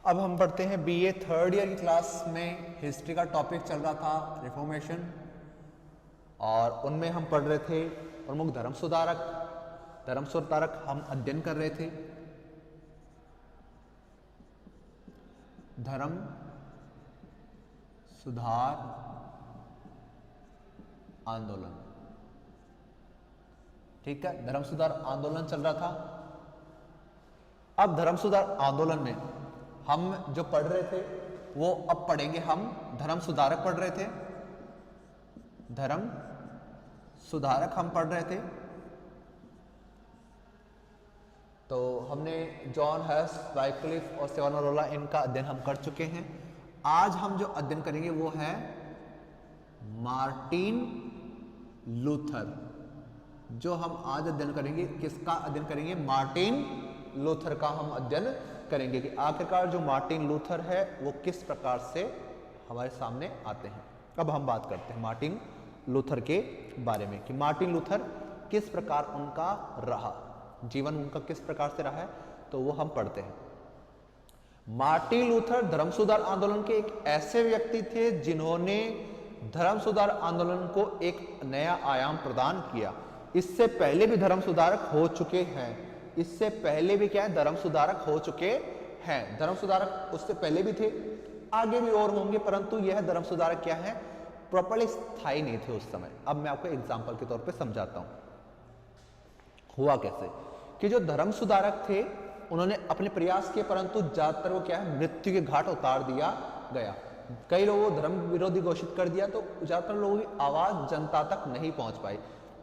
अब हम पढ़ते हैं बीए थर्ड ईयर की क्लास में हिस्ट्री का टॉपिक चल रहा था रिफॉर्मेशन, और उनमें हम पढ़ रहे थे प्रमुख धर्म सुधारक हम अध्ययन कर रहे थे। धर्म सुधार आंदोलन, ठीक है, धर्म सुधार आंदोलन चल रहा था। अब धर्म सुधार आंदोलन में हम जो पढ़ रहे थे वो अब पढ़ेंगे। हम धर्म सुधारक पढ़ रहे थे, धर्म सुधारक हम पढ़ रहे थे। तो हमने जॉन हस, वाइक्लिफ और सेवानारोला इनका अध्ययन हम कर चुके हैं। आज हम जो अध्ययन करेंगे वो है मार्टिन लूथर। जो हम आज अध्ययन करेंगे, किसका अध्ययन करेंगे? मार्टिन लूथर का हम अध्ययन करेंगे कि आखिरकार जो मार्टिन लूथर है वो किस प्रकार से हमारे सामने आते हैं। अब हम बात करते हैं मार्टिन लूथर के बारे में कि मार्टिन लूथर किस प्रकार उनका रहा, जीवन उनका किस प्रकार से रहा है, तो वो हम पढ़ते हैं। मार्टिन लूथर धर्म सुधार आंदोलन के एक ऐसे व्यक्ति थे जिन्होंने धर्म सुधार आंदोलन को एक नया आयाम प्रदान किया। इससे पहले भी धर्म सुधारक हो चुके हैं, इससे पहले भी क्या है, धर्म सुधारक हो चुके हैं। धर्म सुधारक उससे पहले भी थे, आगे भी और होंगे, परंतु यह धर्म सुधारक क्या है, प्रॉपर्ली स्थायी नहीं थे उस समय। अब मैं आपको एग्जांपल के तौर पे समझाता हूं हुआ कैसे। कि जो धर्म सुधारक थे उन्होंने अपने प्रयास किए, परंतु ज्यादातर वो क्या है, मृत्यु के घाट उतार दिया गया। कई लोगों को धर्म विरोधी घोषित कर दिया, तो ज्यादातर लोगों की आवाज जनता तक नहीं पहुंच पाई।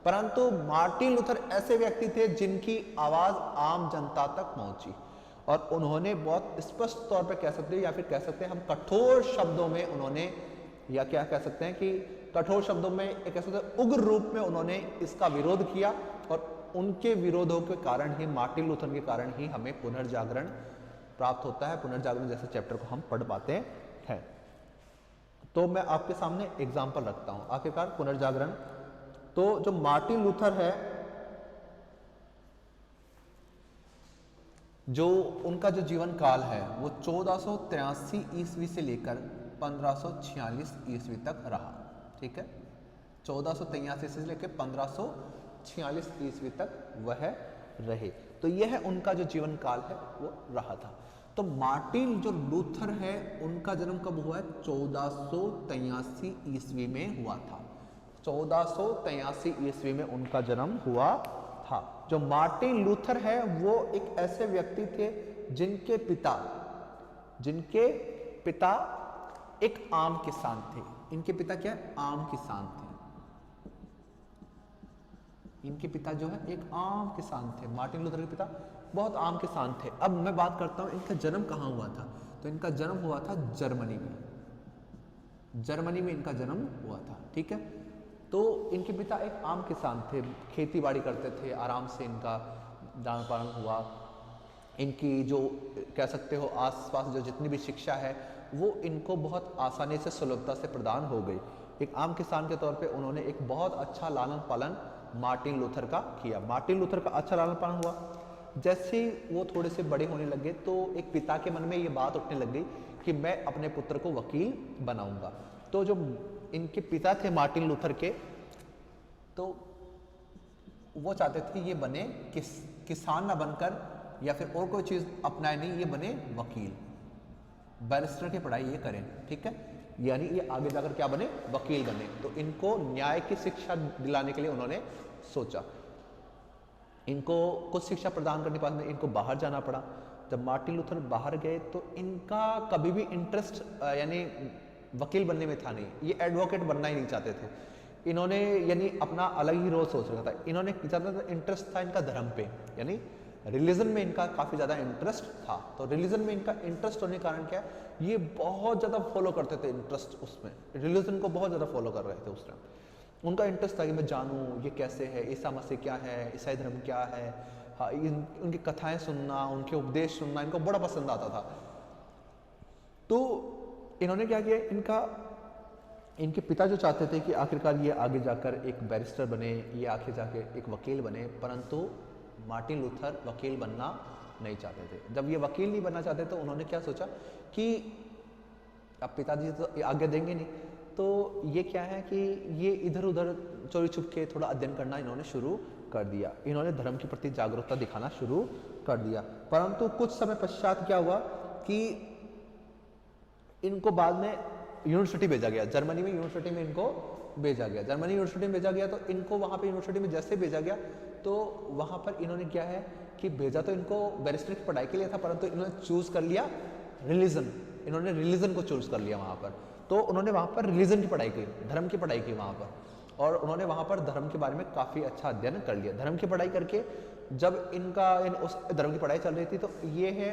परंतु मार्टिन लूथर ऐसे व्यक्ति थे जिनकी आवाज आम जनता तक पहुंची, और उन्होंने बहुत स्पष्ट तौर पे कह सकते हैं, या फिर कह सकते हैं हम कठोर शब्दों में उन्होंने, या क्या कह सकते हैं कि कठोर शब्दों में, एक कह सकते हैं उग्र रूप में उन्होंने इसका विरोध किया। और उनके विरोधों के कारण ही, मार्टिन लूथर के कारण ही हमें पुनर्जागरण प्राप्त होता है। पुनर्जागरण जैसे चैप्टर को हम पढ़ पाते हैं। तो मैं आपके सामने एग्जाम्पल रखता हूं आखिरकार पुनर्जागरण। तो जो मार्टिन लूथर है, जो उनका जो जीवन काल है वो 1483 ईस्वी से लेकर 1546 ईस्वी तक रहा, ठीक है। 1483 से लेकर 1546 ईस्वी तक वह रहे। तो यह उनका जो जीवन काल है वो रहा था। तो मार्टिन जो लूथर है उनका जन्म कब हुआ है? 1483 ईस्वी में हुआ था। 1483 ईस्वी में उनका जन्म हुआ था। जो मार्टिन लूथर है वो एक ऐसे व्यक्ति थे जिनके पिता एक आम किसान थे। इनके पिता क्या है? आम किसान थे। इनके पिता जो है एक आम किसान थे। मार्टिन लूथर के पिता बहुत आम किसान थे। अब मैं बात करता हूं इनका जन्म कहां हुआ था। तो इनका जन्म हुआ था जर्मनी में। जर्मनी में इनका जन्म हुआ था, ठीक है। तो इनके पिता एक आम किसान थे, खेती बाड़ी करते थे, आराम से इनका लालन पालन हुआ। इनकी जो कह सकते हो आसपास जो जितनी भी शिक्षा है वो इनको बहुत आसानी से, सुलभता से प्रदान हो गई। एक आम किसान के तौर पे उन्होंने एक बहुत अच्छा लालन पालन मार्टिन लूथर का किया। मार्टिन लूथर का अच्छा लालन पालन हुआ। जैसे ही वो थोड़े से बड़े होने लगे तो एक पिता के मन में ये बात उठने लग गई कि मैं अपने पुत्र को वकील बनाऊंगा। तो जो इनके पिता थे मार्टिन लूथर के, तो वो चाहते थे ये बने किसान ना बनकर या फिर और कोई चीज अपनाए नहीं, ये बने वकील, बैरिस्टर की पढ़ाई ये करें, ठीक है। यानी ये आगे जाकर क्या बने? वकील बने। तो इनको न्याय की शिक्षा दिलाने के लिए उन्होंने सोचा। इनको कुछ शिक्षा प्रदान करने के बाद में इनको बाहर जाना पड़ा। जब मार्टिन लूथर बाहर गए तो इनका कभी भी इंटरेस्ट यानी वकील बनने में था नहीं। ये एडवोकेट बनना ही नहीं चाहते थे। इन्होंने यानी अपना अलग ही रोल सोच रखा था। इन्होंने ज़्यादातर इंटरेस्ट था इनका धर्म पे, यानी रिलीजन में इनका काफ़ी ज़्यादा इंटरेस्ट था। तो रिलीजन में इनका इंटरेस्ट होने के कारण क्या, ये बहुत ज़्यादा फॉलो करते थे, इंटरेस्ट उसमें, रिलीजन को बहुत ज़्यादा फॉलो कर रहे थे उस टाइम। उनका इंटरेस्ट था कि मैं जानूँ ये कैसे है, ईसा मसीह क्या है, ईसाई धर्म क्या है। हाँ, उनकी कथाएँ सुनना, उनके उपदेश सुनना इनको बड़ा पसंद आता था। तो इन्होंने क्या किया, इनके पिता जो चाहते थे कि आखिरकार ये आगे जाकर एक बैरिस्टर बने, ये आगे जाकर एक वकील बने, परंतु मार्टिन लूथर वकील बनना नहीं चाहते थे। जब ये वकील नहीं बनना चाहते तो उन्होंने क्या सोचा कि अब पिताजी तो आज्ञा देंगे नहीं, तो ये क्या है कि ये इधर उधर चोरी छुप के थोड़ा अध्ययन करना इन्होंने शुरू कर दिया। इन्होंने धर्म के प्रति जागरूकता दिखाना शुरू कर दिया। परंतु कुछ समय पश्चात क्या हुआ कि इनको बाद में यूनिवर्सिटी भेजा गया, जर्मनी में यूनिवर्सिटी में इनको भेजा गया। जर्मनी यूनिवर्सिटी में भेजा गया तो इनको वहाँ पे यूनिवर्सिटी में जैसे भेजा गया तो वहाँ पर इन्होंने क्या है कि भेजा तो इनको बैरिस्टर की पढ़ाई के लिए था, परंतु इन्होंने चूज कर लिया रिलीजन। इन्होंने रिलीजन को चूज कर लिया वहाँ पर। तो उन्होंने वहाँ पर रिलीजन की पढ़ाई की, धर्म की पढ़ाई की वहाँ पर, और उन्होंने वहाँ पर धर्म के बारे में काफ़ी अच्छा अध्ययन कर लिया। धर्म की पढ़ाई करके जब इनका उस धर्म की पढ़ाई चल रही थी तो ये है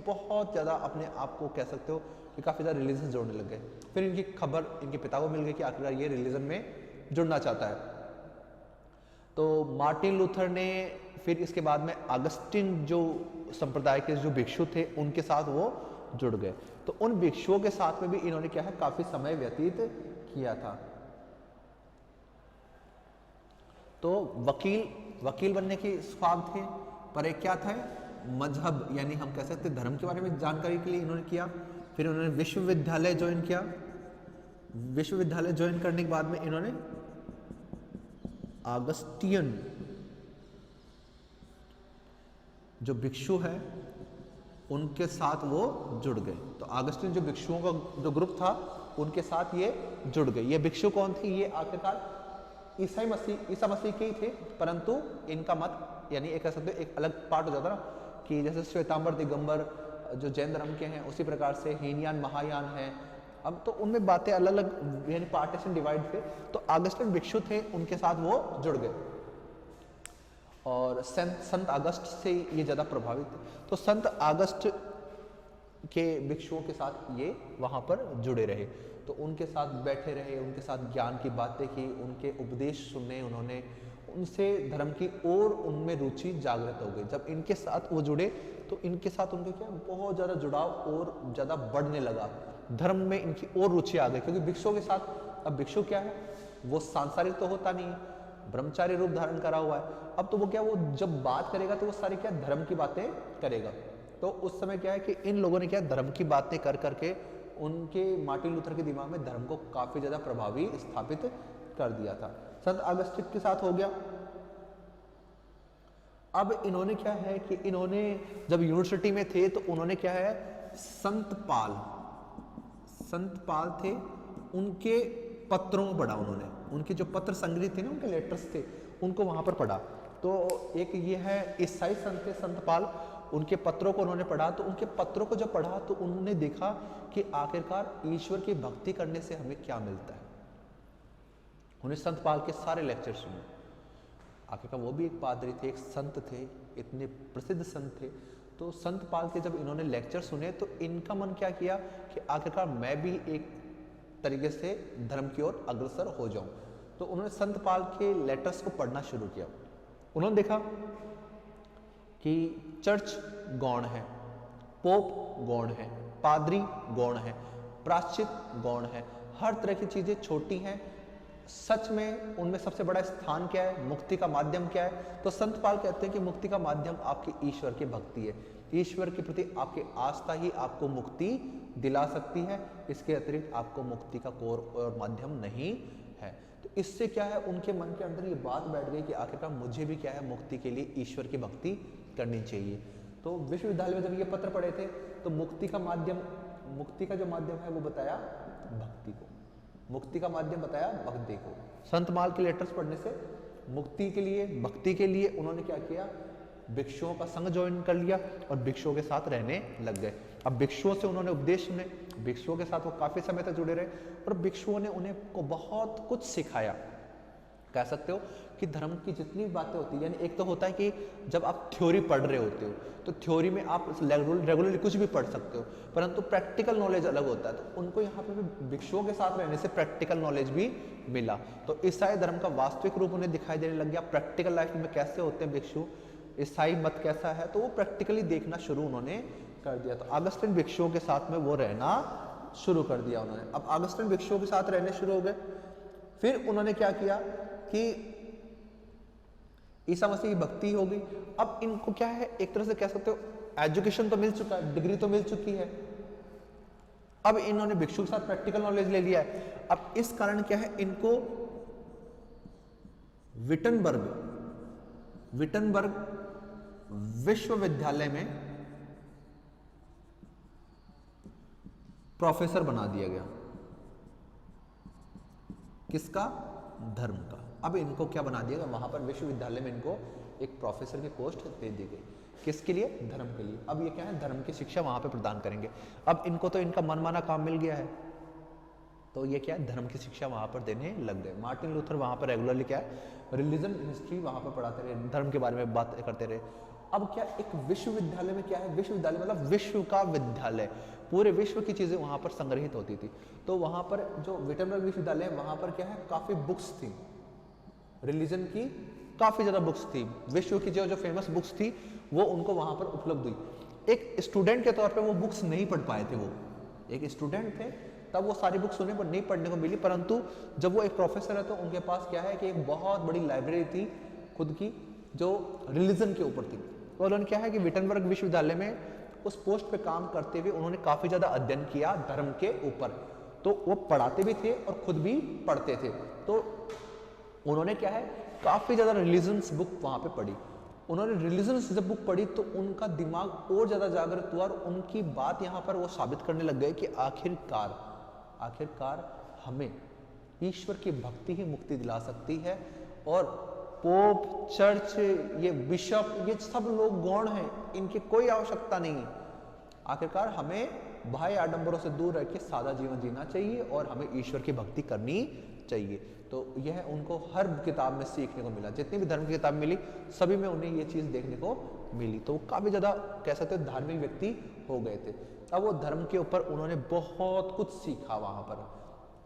बहुत ज़्यादा अपने आप को कह सकते हो कि काफ़ी ज़्यादा रिलीजन जोड़ने लग गए। फिर इनकी खबर इनके पिता को मिल गई कि आखिरकार ये रिलीजन में जुड़ना चाहता है। तो मार्टिन लूथर ने फिर इसके बाद में अगस्टिन जो संप्रदाय के जो भिक्षु थे उनके साथ वो जुड़ गए। तो उन भिक्षुओं के साथ में भी इन्होंने क्या है काफ़ी समय व्यतीत किया था। तो वकील बनने के ख्वाब थे, पर एक क्या था मजहब यानी हम कह सकते धर्म के बारे में जानकारी के लिए इन्होंने किया। फिर उन्होंने विश्वविद्यालय ज्वाइन किया। विश्वविद्यालय ज्वाइन करने के बाद में इन्होंने अगस्टियन जो भिक्षु है उनके साथ वो जुड़ गए। तो अगस्टिन जो भिक्षुओं का जो ग्रुप था उनके साथ ये जुड़ गए। ये भिक्षु कौन थे? ये आखिरकार ईसा मसीह के ही थे, परंतु इनका मत यानी एक कह सकते एक अलग पार्ट हो जाता ना कि जैसे श्वेतांबर दिगंबर जो जैन धर्म के हैं, उसी प्रकार से हीनयान महायान है। अब तो उनमें बातें अलग अलग यानी पार्टीशन डिवाइड थे। तो अगस्टिन भिक्षु थे, उनके साथ वो जुड़ गए और संत अगस्त से ये ज़्यादा प्रभावित थे। तो संत अगस्त के भिक्षुओं के साथ ये वहाँ पर जुड़े रहे। तो उनके साथ बैठे रहे, उनके साथ ज्ञान की बातें की, उनके उपदेश सुने उन्होंने, उनसे धर्म की और उनमें रुचि जागृत हो गई। जब इनके साथ वो जुड़े तो इनके साथ उनके क्या बहुत ज़्यादा जुड़ाव और ज़्यादा बढ़ने लगा। धर्म में इनकी और रुचि आ गई, क्योंकि भिक्षुओं के साथ, अब भिक्षु क्या है वो सांसारिक तो होता नहीं है, ब्रह्मचारी रूप धारण करा हुआ है। अब तो वो क्या वो जब बात करेगा तो वो सारी क्या धर्म की बातें करेगा। तो उस समय क्या है कि इन लोगों ने क्या धर्म की बातें कर करके उनके मार्टिन लूथर के दिमाग में धर्म को काफी ज्यादा प्रभावी स्थापित कर दिया था। संत अगस्टिन के साथ हो गया। अब इन्होंने क्या है कि इन्होंने जब यूनिवर्सिटी में थे तो उन्होंने क्या है संत पाल थे, उनके पत्रों को पढ़ा उन्होंने। उनके जो पत्र संग्रहित थे ना, उनके लेटर्स थे, उनको वहां पर पढ़ा। तो एक ये है ईसाई संत थे संत पाल, उनके पत्रों को उन्होंने पढ़ा। तो उनके पत्रों को जब पढ़ा तो उन्होंने देखा कि आखिरकार ईश्वर की भक्ति करने से हमें क्या मिलता है। उन्हें संत पाल के सारे लेक्चर सुने। आखिरकार वो भी एक पादरी थे, एक संत थे, इतने प्रसिद्ध संत थे। तो संत पाल के जब इन्होंने लेक्चर सुने तो इनका मन क्या किया कि आखिरकार मैं भी एक तरीके से धर्म की ओर अग्रसर हो जाऊं। तो उन्होंने संत पाल के लेटर्स को पढ़ना शुरू किया। उन्होंने देखा कि चर्च गौण है, पोप गौण है, पादरी गौण है, प्रायश्चित गौण है, हर तरह की चीजें छोटी हैं। सच में उनमें सबसे बड़ा स्थान क्या है, मुक्ति का माध्यम क्या है? तो संत पाल कहते हैं कि मुक्ति का माध्यम आपकी ईश्वर की भक्ति है। ईश्वर के प्रति आपकी आस्था ही आपको मुक्ति दिला सकती है, इसके अतिरिक्त आपको मुक्ति का कोई और माध्यम नहीं है। तो इससे क्या है उनके मन के अंदर ये बात बैठ गई कि आखिरकार मुझे भी क्या है मुक्ति के लिए ईश्वर की भक्ति करनी चाहिए। तो विश्वविद्यालय में जब ये पत्र पढ़े थे तो मुक्ति का जो माध्यम है वो बताया भक्ति को, मुक्ति का माध्यम बताया भक्ति को। संत पाल के लेटर्स पढ़ने से मुक्ति के लिए, भक्ति के लिए उन्होंने क्या किया, भिक्षुओं का संघ ज्वाइन कर लिया और भिक्षुओं के साथ रहने लग गए। अब भिक्षुओं से उन्होंने उपदेश सुने, भिक्षुओं के साथ वो काफी समय तक जुड़े रहे और भिक्षुओं ने उन्हें को बहुत कुछ सिखाया। कह सकते हो कि धर्म की जितनी भी बातें होती है, यानी एक तो होता है कि जब आप थ्योरी पढ़ रहे होते हो तो थ्योरी में आप रेगुलरली कुछ भी पढ़ सकते हो, परंतु प्रैक्टिकल नॉलेज अलग होता है। तो उनको यहाँ पे भी भिक्षुओं के साथ रहने से प्रैक्टिकल नॉलेज भी मिला। तो ईसाई धर्म का वास्तविक रूप उन्हें दिखाई देने लग गया। प्रैक्टिकल लाइफ में कैसे होते हैं भिक्षु, ईसाई मत कैसा है, तो वो प्रैक्टिकली देखना शुरू उन्होंने कर दिया। तो अगस्टिन भिक्षुओं के साथ में वो रहना शुरू कर दिया उन्होंने। अब अगस्टिन भिक्षुओं के साथ रहने शुरू हो गए। फिर उन्होंने क्या किया कि ईसा मसीह की भक्ति हो गई। अब इनको क्या है एक तरह से कह सकते हो एजुकेशन तो मिल चुका है, डिग्री तो मिल चुकी है, अब इन्होंने भिक्षु के साथ प्रैक्टिकल नॉलेज ले लिया है। अब इस कारण क्या है, इनको विटनबर्ग विश्वविद्यालय में प्रोफेसर बना दिया गया। किसका? धर्म का। अब इनको क्या बना दिया गया, वहां पर विश्वविद्यालय में इनको एक प्रोफेसर की पोस्ट दे दी गई। किसके लिए? धर्म के लिए। अब ये क्या है, धर्म की शिक्षा वहां पे प्रदान करेंगे। अब इनको तो इनका मनमाना काम मिल गया है, तो ये क्या है, धर्म की शिक्षा वहां पर देने लग गए। मार्टिन लूथर वहां पर रेगुलरली क्या है, रिलीजन हिस्ट्री वहां पर पढ़ाते रहे, धर्म के बारे में बात करते रहे। अब क्या, एक विश्वविद्यालय में क्या है, विश्वविद्यालय मतलब विश्व का विद्यालय, पूरे विश्व की चीजें वहां पर संग्रहित होती थी। तो वहां पर जो विटनबर्ग विश्वविद्यालय है, वहां पर क्या है, काफी बुक्स थी, रिलीजन की काफी ज्यादा बुक्स थी, विश्व की जो फेमस बुक्स थी वो उनको वहां पर उपलब्ध हुई। एक स्टूडेंट के तौर पे वो बुक्स नहीं पढ़ पाए थे, वो एक स्टूडेंट थे तब वो सारी बुक्स उन्हें नहीं पढ़ने को मिली, परंतु जब वो एक प्रोफेसर है तो उनके पास क्या है कि एक बहुत बड़ी लाइब्रेरी थी खुद की, जो रिलीजन के ऊपर थी। और उन्होंने क्या है कि विटनबर्ग विश्वविद्यालय में उस पोस्ट पे काम करते हुए उन्होंने काफी ज्यादा अध्ययन किया धर्म के ऊपर, तो वो पढ़ाते भी थे और खुद भी पढ़ते थे। तो उन्होंने क्या है, काफी ज्यादा रिलीजन्स बुक वहां पे पढ़ी। उन्होंने रिलीजन्स जब बुक पढ़ी तो उनका दिमाग और ज्यादा जागृत हुआ और उनकी बात यहाँ पर वो साबित करने लग गए कि आखिरकार हमें ईश्वर की भक्ति ही मुक्ति दिला सकती है, और पोप, चर्च, ये बिशप, ये सब लोग गौण हैं, इनकी कोई आवश्यकता नहीं है। आखिरकार हमें बाह्य आडंबरों से दूर रह के सादा जीवन जीना चाहिए और हमें ईश्वर की भक्ति करनी चाहिए। तो यह उनको हर किताब में सीखने को मिला, जितनी भी धर्म की किताब मिली सभी में उन्हें ये चीज देखने को मिली। तो काफी ज्यादा कह सकते हैं धार्मिक व्यक्ति हो गए थे। अब वो धर्म के ऊपर उन्होंने बहुत कुछ सीखा। वहां पर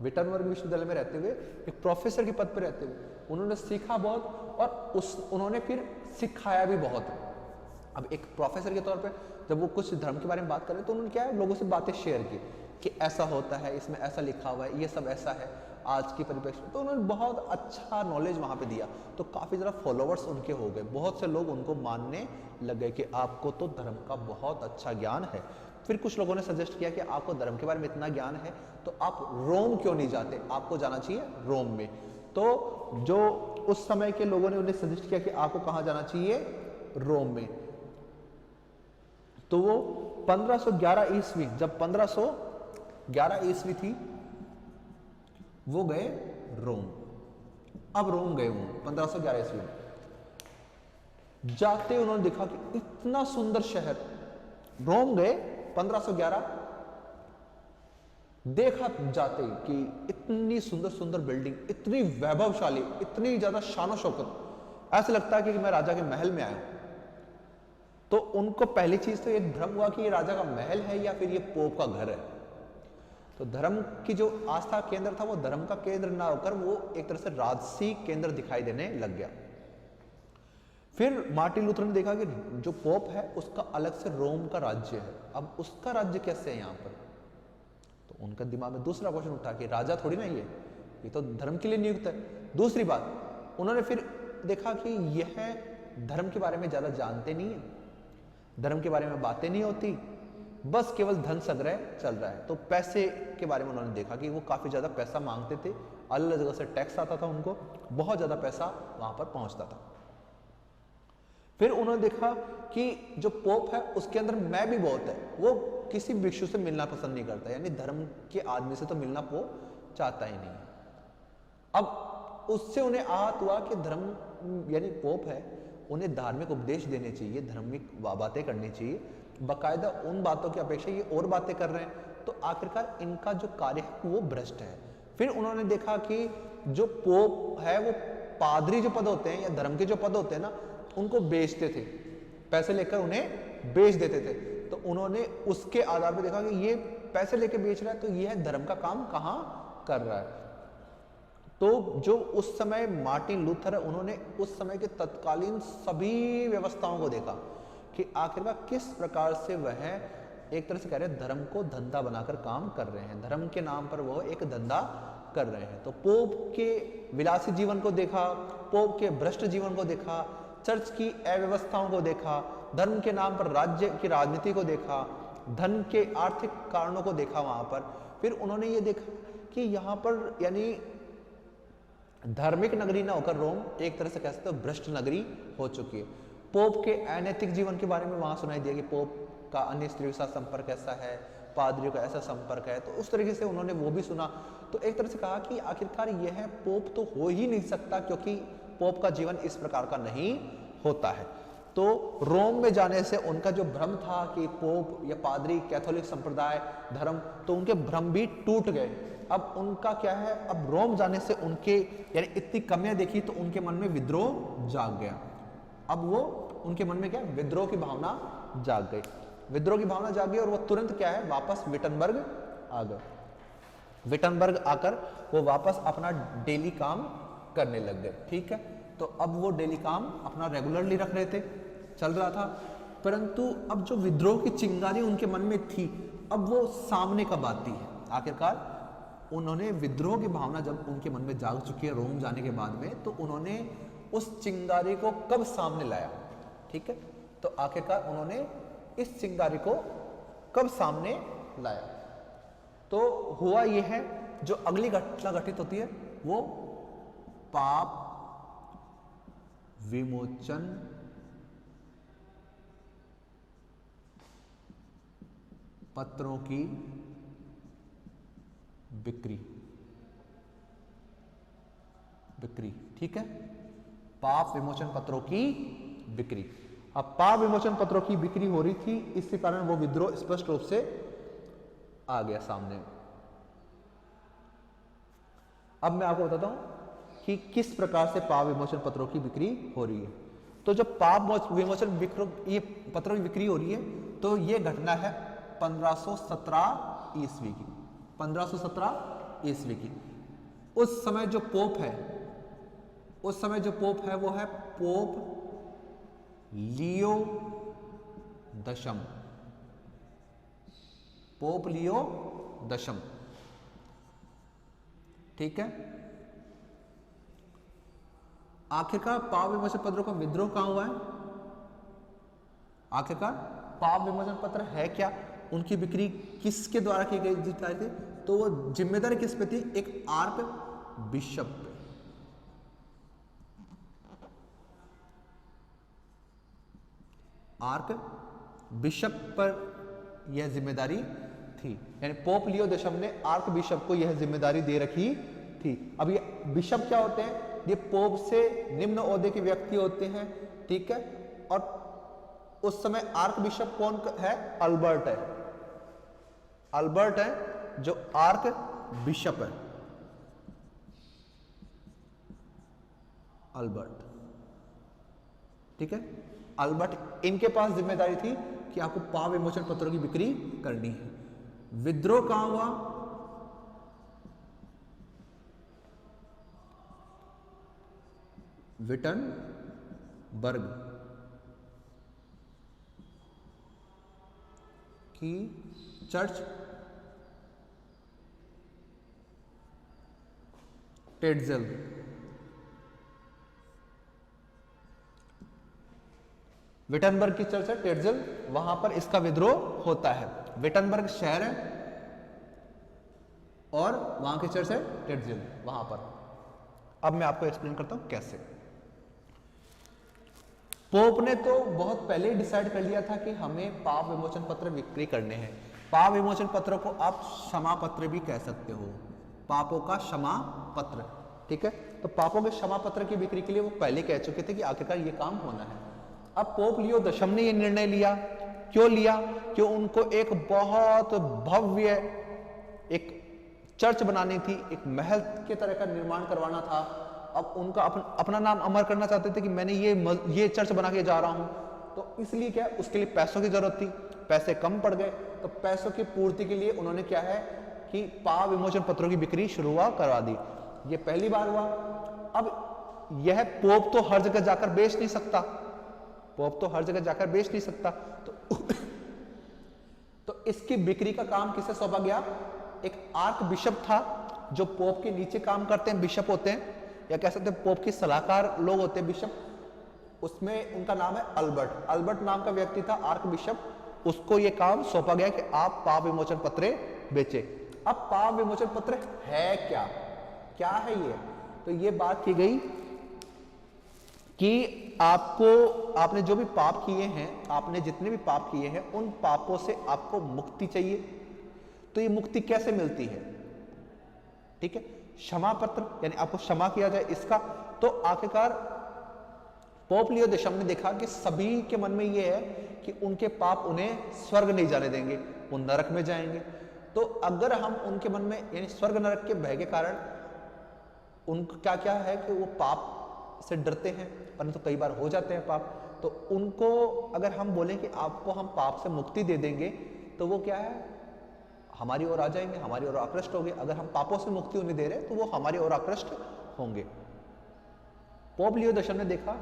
विटनबर्ग विश्वविद्यालय में रहते हुए, एक प्रोफेसर के पद पर रहते हुए उन्होंने सीखा बहुत, और उन्होंने फिर सिखाया भी बहुत। अब एक प्रोफेसर के तौर पे जब वो कुछ धर्म के बारे में बात कर रहे तो उन्होंने क्या है, लोगों से बातें शेयर की कि ऐसा होता है, इसमें ऐसा लिखा हुआ है, ये सब ऐसा है आज की परिप्रेक्ष्य में। तो उन्होंने बहुत अच्छा नॉलेज वहां पे दिया, तो काफी ज्यादा फॉलोवर्स उनके हो गए, बहुत से लोग उनको मानने लग गए कि आपको तो धर्म का बहुत अच्छा ज्ञान है। फिर कुछ लोगों ने सजेस्ट किया कि आपको धर्म के बारे में इतना ज्ञान है तो आप रोम क्यों नहीं जाते, आपको जाना चाहिए रोम में। तो जो उस समय के लोगों ने उन्हें सजेस्ट किया कि आपको कहां जाना चाहिए, रोम में। तो वो 1511 ईस्वी, जब 1511 ईस्वी थी, वो गए रोम। अब रोम गए वो 1511 ईस्वी में। जाते उन्होंने देखा कि इतना सुंदर शहर, रोम गए 1511, देखा जाते कि इतनी सुंदर सुंदर बिल्डिंग, इतनी वैभवशाली, इतनी ज्यादा शान शौकत, ऐसा लगता है कि मैं राजा के महल में आया हूं। तो उनको पहली चीज तो ये भ्रम हुआ कि ये राजा का महल है या फिर ये पोप का घर है। तो धर्म की जो आस्था केंद्र था वो धर्म का केंद्र ना होकर वो एक तरह से राजसी केंद्र दिखाई देने लग गया। फिर मार्टिन लूथर ने देखा कि जो पोप है उसका अलग से रोम का राज्य है, अब उसका राज्य कैसे है यहाँ पर। तो उनका दिमाग में दूसरा क्वेश्चन उठा कि राजा थोड़ी ना ये तो धर्म के लिए नियुक्त है। दूसरी बात, उन्होंने फिर देखा कि यह धर्म के बारे में ज्यादा जानते नहीं है, धर्म के बारे में बातें नहीं होती, बस केवल धन संग्रह चल रहा है। तो पैसे के बारे में उन्होंने देखा कि वो काफी ज्यादा पैसा मांगते थे, अलग जगह से टैक्स आता था उनको, बहुत ज्यादा पैसा वहां पर पहुंचता था। फिर उन्होंने देखा कि जो पोप है उसके अंदर मैं भी बहुत है, वो किसी भिक्षु से मिलना पसंद नहीं करता, यानी धर्म के आदमी से तो मिलना वो चाहता ही नहीं। अब उससे उन्हें आहत हुआ कि धर्म यानी पोप है, उन्हें धार्मिक उपदेश देने चाहिए, धार्मिक बातें करनी चाहिए, बाकायदा उन बातों की अपेक्षा ये और बातें कर रहे हैं, तो आखिरकार इनका जो कार्य है वो भ्रष्ट है। फिर उन्होंने देखा कि जो पोप है वो पादरी जो पद होते हैं या धर्म के जो पद होते हैं ना, उनको बेचते थे, पैसे लेकर उन्हें बेच देते थे। तो उन्होंने उसके आधार पर देखा कि ये पैसे लेकर बेच रहा है तो यह धर्म का काम कहां कर रहा है। तो जो उस समय मार्टिन लूथर है, उन्होंने उस समय के तत्कालीन सभी व्यवस्थाओं को देखा कि आखिरकार किस प्रकार से वह एक तरह से कह रहे हैं धर्म को धंधा बनाकर काम कर रहे हैं, धर्म के नाम पर वह एक धंधा कर रहे हैं। तो पोप के विलासी जीवन को देखा, पोप के भ्रष्ट जीवन को देखा, चर्च की अव्यवस्थाओं को देखा, धर्म के नाम पर राज्य की राजनीति को देखा, धन के आर्थिक कारणों को देखा वहां पर। फिर उन्होंने ये देखा कि यहाँ पर यानी धार्मिक नगरी ना होकर रोम एक तरह से कह सकते हो भ्रष्ट नगरी हो चुकी है। पोप के अनैतिक जीवन के बारे में वहां सुनाई दिया कि पोप का अन्य स्त्रियों के साथ संपर्क ऐसा है, पादरियों का ऐसा संपर्क है, तो उस तरीके से उन्होंने वो भी सुना। तो एक तरह से कहा कि आखिरकार यह पोप तो हो ही नहीं सकता, क्योंकि पोप का जीवन इस प्रकार का नहीं होता है। तो रोम में जाने से उनका जो भ्रम था कि पोप या पादरी कैथोलिक संप्रदाय धर्म, तो उनके भ्रम भी टूट गए। अब उनका क्या है, अब रोम जाने से उनके यानी इतनी कमियां देखी तो उनके मन में विद्रोह जाग गया। अब वो उनके मन में क्या, विद्रोह की भावना जाग गई, विद्रोह की भावना जाग गई और वो तुरंत क्या है, वापस विटनबर्ग आ गए। विटनबर्ग आकर वो वापस अपना डेली काम करने लग गए। ठीक है, तो अब वो डेली काम अपना रेगुलरली रख रहे थे, चल रहा था, परंतु अब जो विद्रोह की चिंगारी उनके मन में थी, अब वो सामने कब आती है। आखिरकार उन्होंने विद्रोह की भावना जब उनके मन में जाग चुकी है रोम जाने के बाद में, तो उन्होंने उस चिंगारी को कब सामने लाया। ठीक है, तो आखिरकार उन्होंने इस चिंगारी को कब सामने लाया। तो हुआ यह है, जो अगली घटना घटित होती है वो पाप विमोचन पत्रों की बिक्री। ठीक है, पाप विमोचन पत्रों की बिक्री। अब पाप विमोचन पत्रों की बिक्री हो रही थी, इसके कारण वो विद्रोह स्पष्ट रूप से आ गया सामने। अब मैं आपको बताता हूं कि किस प्रकार से पाप विमोचन पत्रों की बिक्री हो रही है। तो जब पाप विमोचन ये पत्रों की बिक्री हो रही है, तो ये घटना है 1517 ईस्वी की। 1517 ईस्वी की। उस समय जो पोप है वो है पोप लियो दशम। पोप लियो दशम। ठीक है, आखिरकार पाप विमोचन पत्रों का विद्रोह कहां हुआ है। आखिरकार पाप विमोचन पत्र है क्या, उनकी बिक्री किसके द्वारा की गई जितलाई थी, तो वो जिम्मेदारी किस पे थी, एक आर्क बिशप पे। आर्क बिशप पर यह जिम्मेदारी थी, यानी पोप लियो दशम ने आर्क बिशप को यह जिम्मेदारी दे रखी थी। अब ये बिशप क्या होते हैं, ये पोप से निम्न ओहदे के व्यक्ति होते हैं। ठीक है, और उस समय आर्क बिशप कौन है, अल्बर्ट है। अल्बर्ट है जो आर्क बिशप है, अल्बर्ट। ठीक है, अल्बर्ट, इनके पास जिम्मेदारी थी कि आपको पाप विमोचन पत्रों की बिक्री करनी है। विद्रोह कहां हुआ, विटनबर्ग की चर्च टेट्जेल। विटनबर्ग की चर्च है टेट्जेल, वहां पर इसका विद्रोह होता है। विटनबर्ग शहर है और वहां की चर्च है टेट्जेल, वहां पर। अब मैं आपको एक्सप्लेन करता हूं कैसे। पोप ने तो बहुत पहले ही डिसाइड कर लिया था कि हमें पाप विमोचन पत्र बिक्री करने हैं। पाप विमोचन पत्र को आप क्षमा पत्र भी कह सकते हो, पापों का क्षमा पत्र। ठीक है, तो पापों के क्षमा पत्र की बिक्री के लिए वो पहले कह चुके थे कि आखिरकार ये काम होना है। अब पोप लियो दशम ने ये निर्णय लिया। क्यों लिया, कि उनको एक बहुत भव्य एक चर्च बनानी थी, एक महल के तरह का निर्माण करवाना था। अब उनका अपना नाम अमर करना चाहते थे कि मैंने ये चर्च बना के जा रहा हूं। तो इसलिए क्या, उसके लिए पैसों की जरूरत थी, पैसे कम पड़ गए, तो पैसों की पूर्ति के लिए उन्होंने क्या है कि पाप विमोचन पत्रों की बिक्री शुरू करवा दी। ये पहली बार हुआ। अब यह पोप तो हर जगह जाकर बेच नहीं सकता, पोप तो हर जगह जाकर बेच नहीं सकता, तो इसकी बिक्री का काम किसे सौंपा गया, एक आर्क बिशप था जो पोप के नीचे काम करते हैं, बिशप होते हैं, या कह सकते हैं पोप के सलाहकार लोग होते हैं बिशप। उसमें उनका नाम है अल्बर्ट। अल्बर्ट नाम का व्यक्ति था, आर्क बिशप, उसको ये काम सौंपा गया कि आप पाप विमोचन पत्र बेचे। अब पाप विमोचन पत्र है क्या, क्या है ये? तो ये बात की गई कि आपने जो भी पाप किए हैं, आपने जितने भी पाप किए हैं, उन पापों से आपको मुक्ति चाहिए। तो ये मुक्ति कैसे मिलती है? ठीक है, क्षमा पत्र, यानी आपको क्षमा किया जाए इसका। तो आखिरकार पोप लियो दशम ने देखा कि सभी के मन में यह है कि उनके पाप उन्हें स्वर्ग नहीं जाने देंगे, वो नरक में जाएंगे। तो अगर हम उनके मन में, यानी स्वर्ग नरक के भय के कारण उनको क्या क्या है कि वो पाप से डरते हैं, परंतु तो कई बार हो जाते हैं पाप, तो उनको अगर हम बोलें कि आपको हम पाप से मुक्ति दे देंगे, तो वो क्या है, हमारी ओर आ जाएंगे, हमारी ओर आकृष्ट होंगे। अगर हम पापों से मुक्ति उन्हें दे रहे तो वो हमारी ओर आकृष्ट होंगे। पोप लियो दशम ने देखा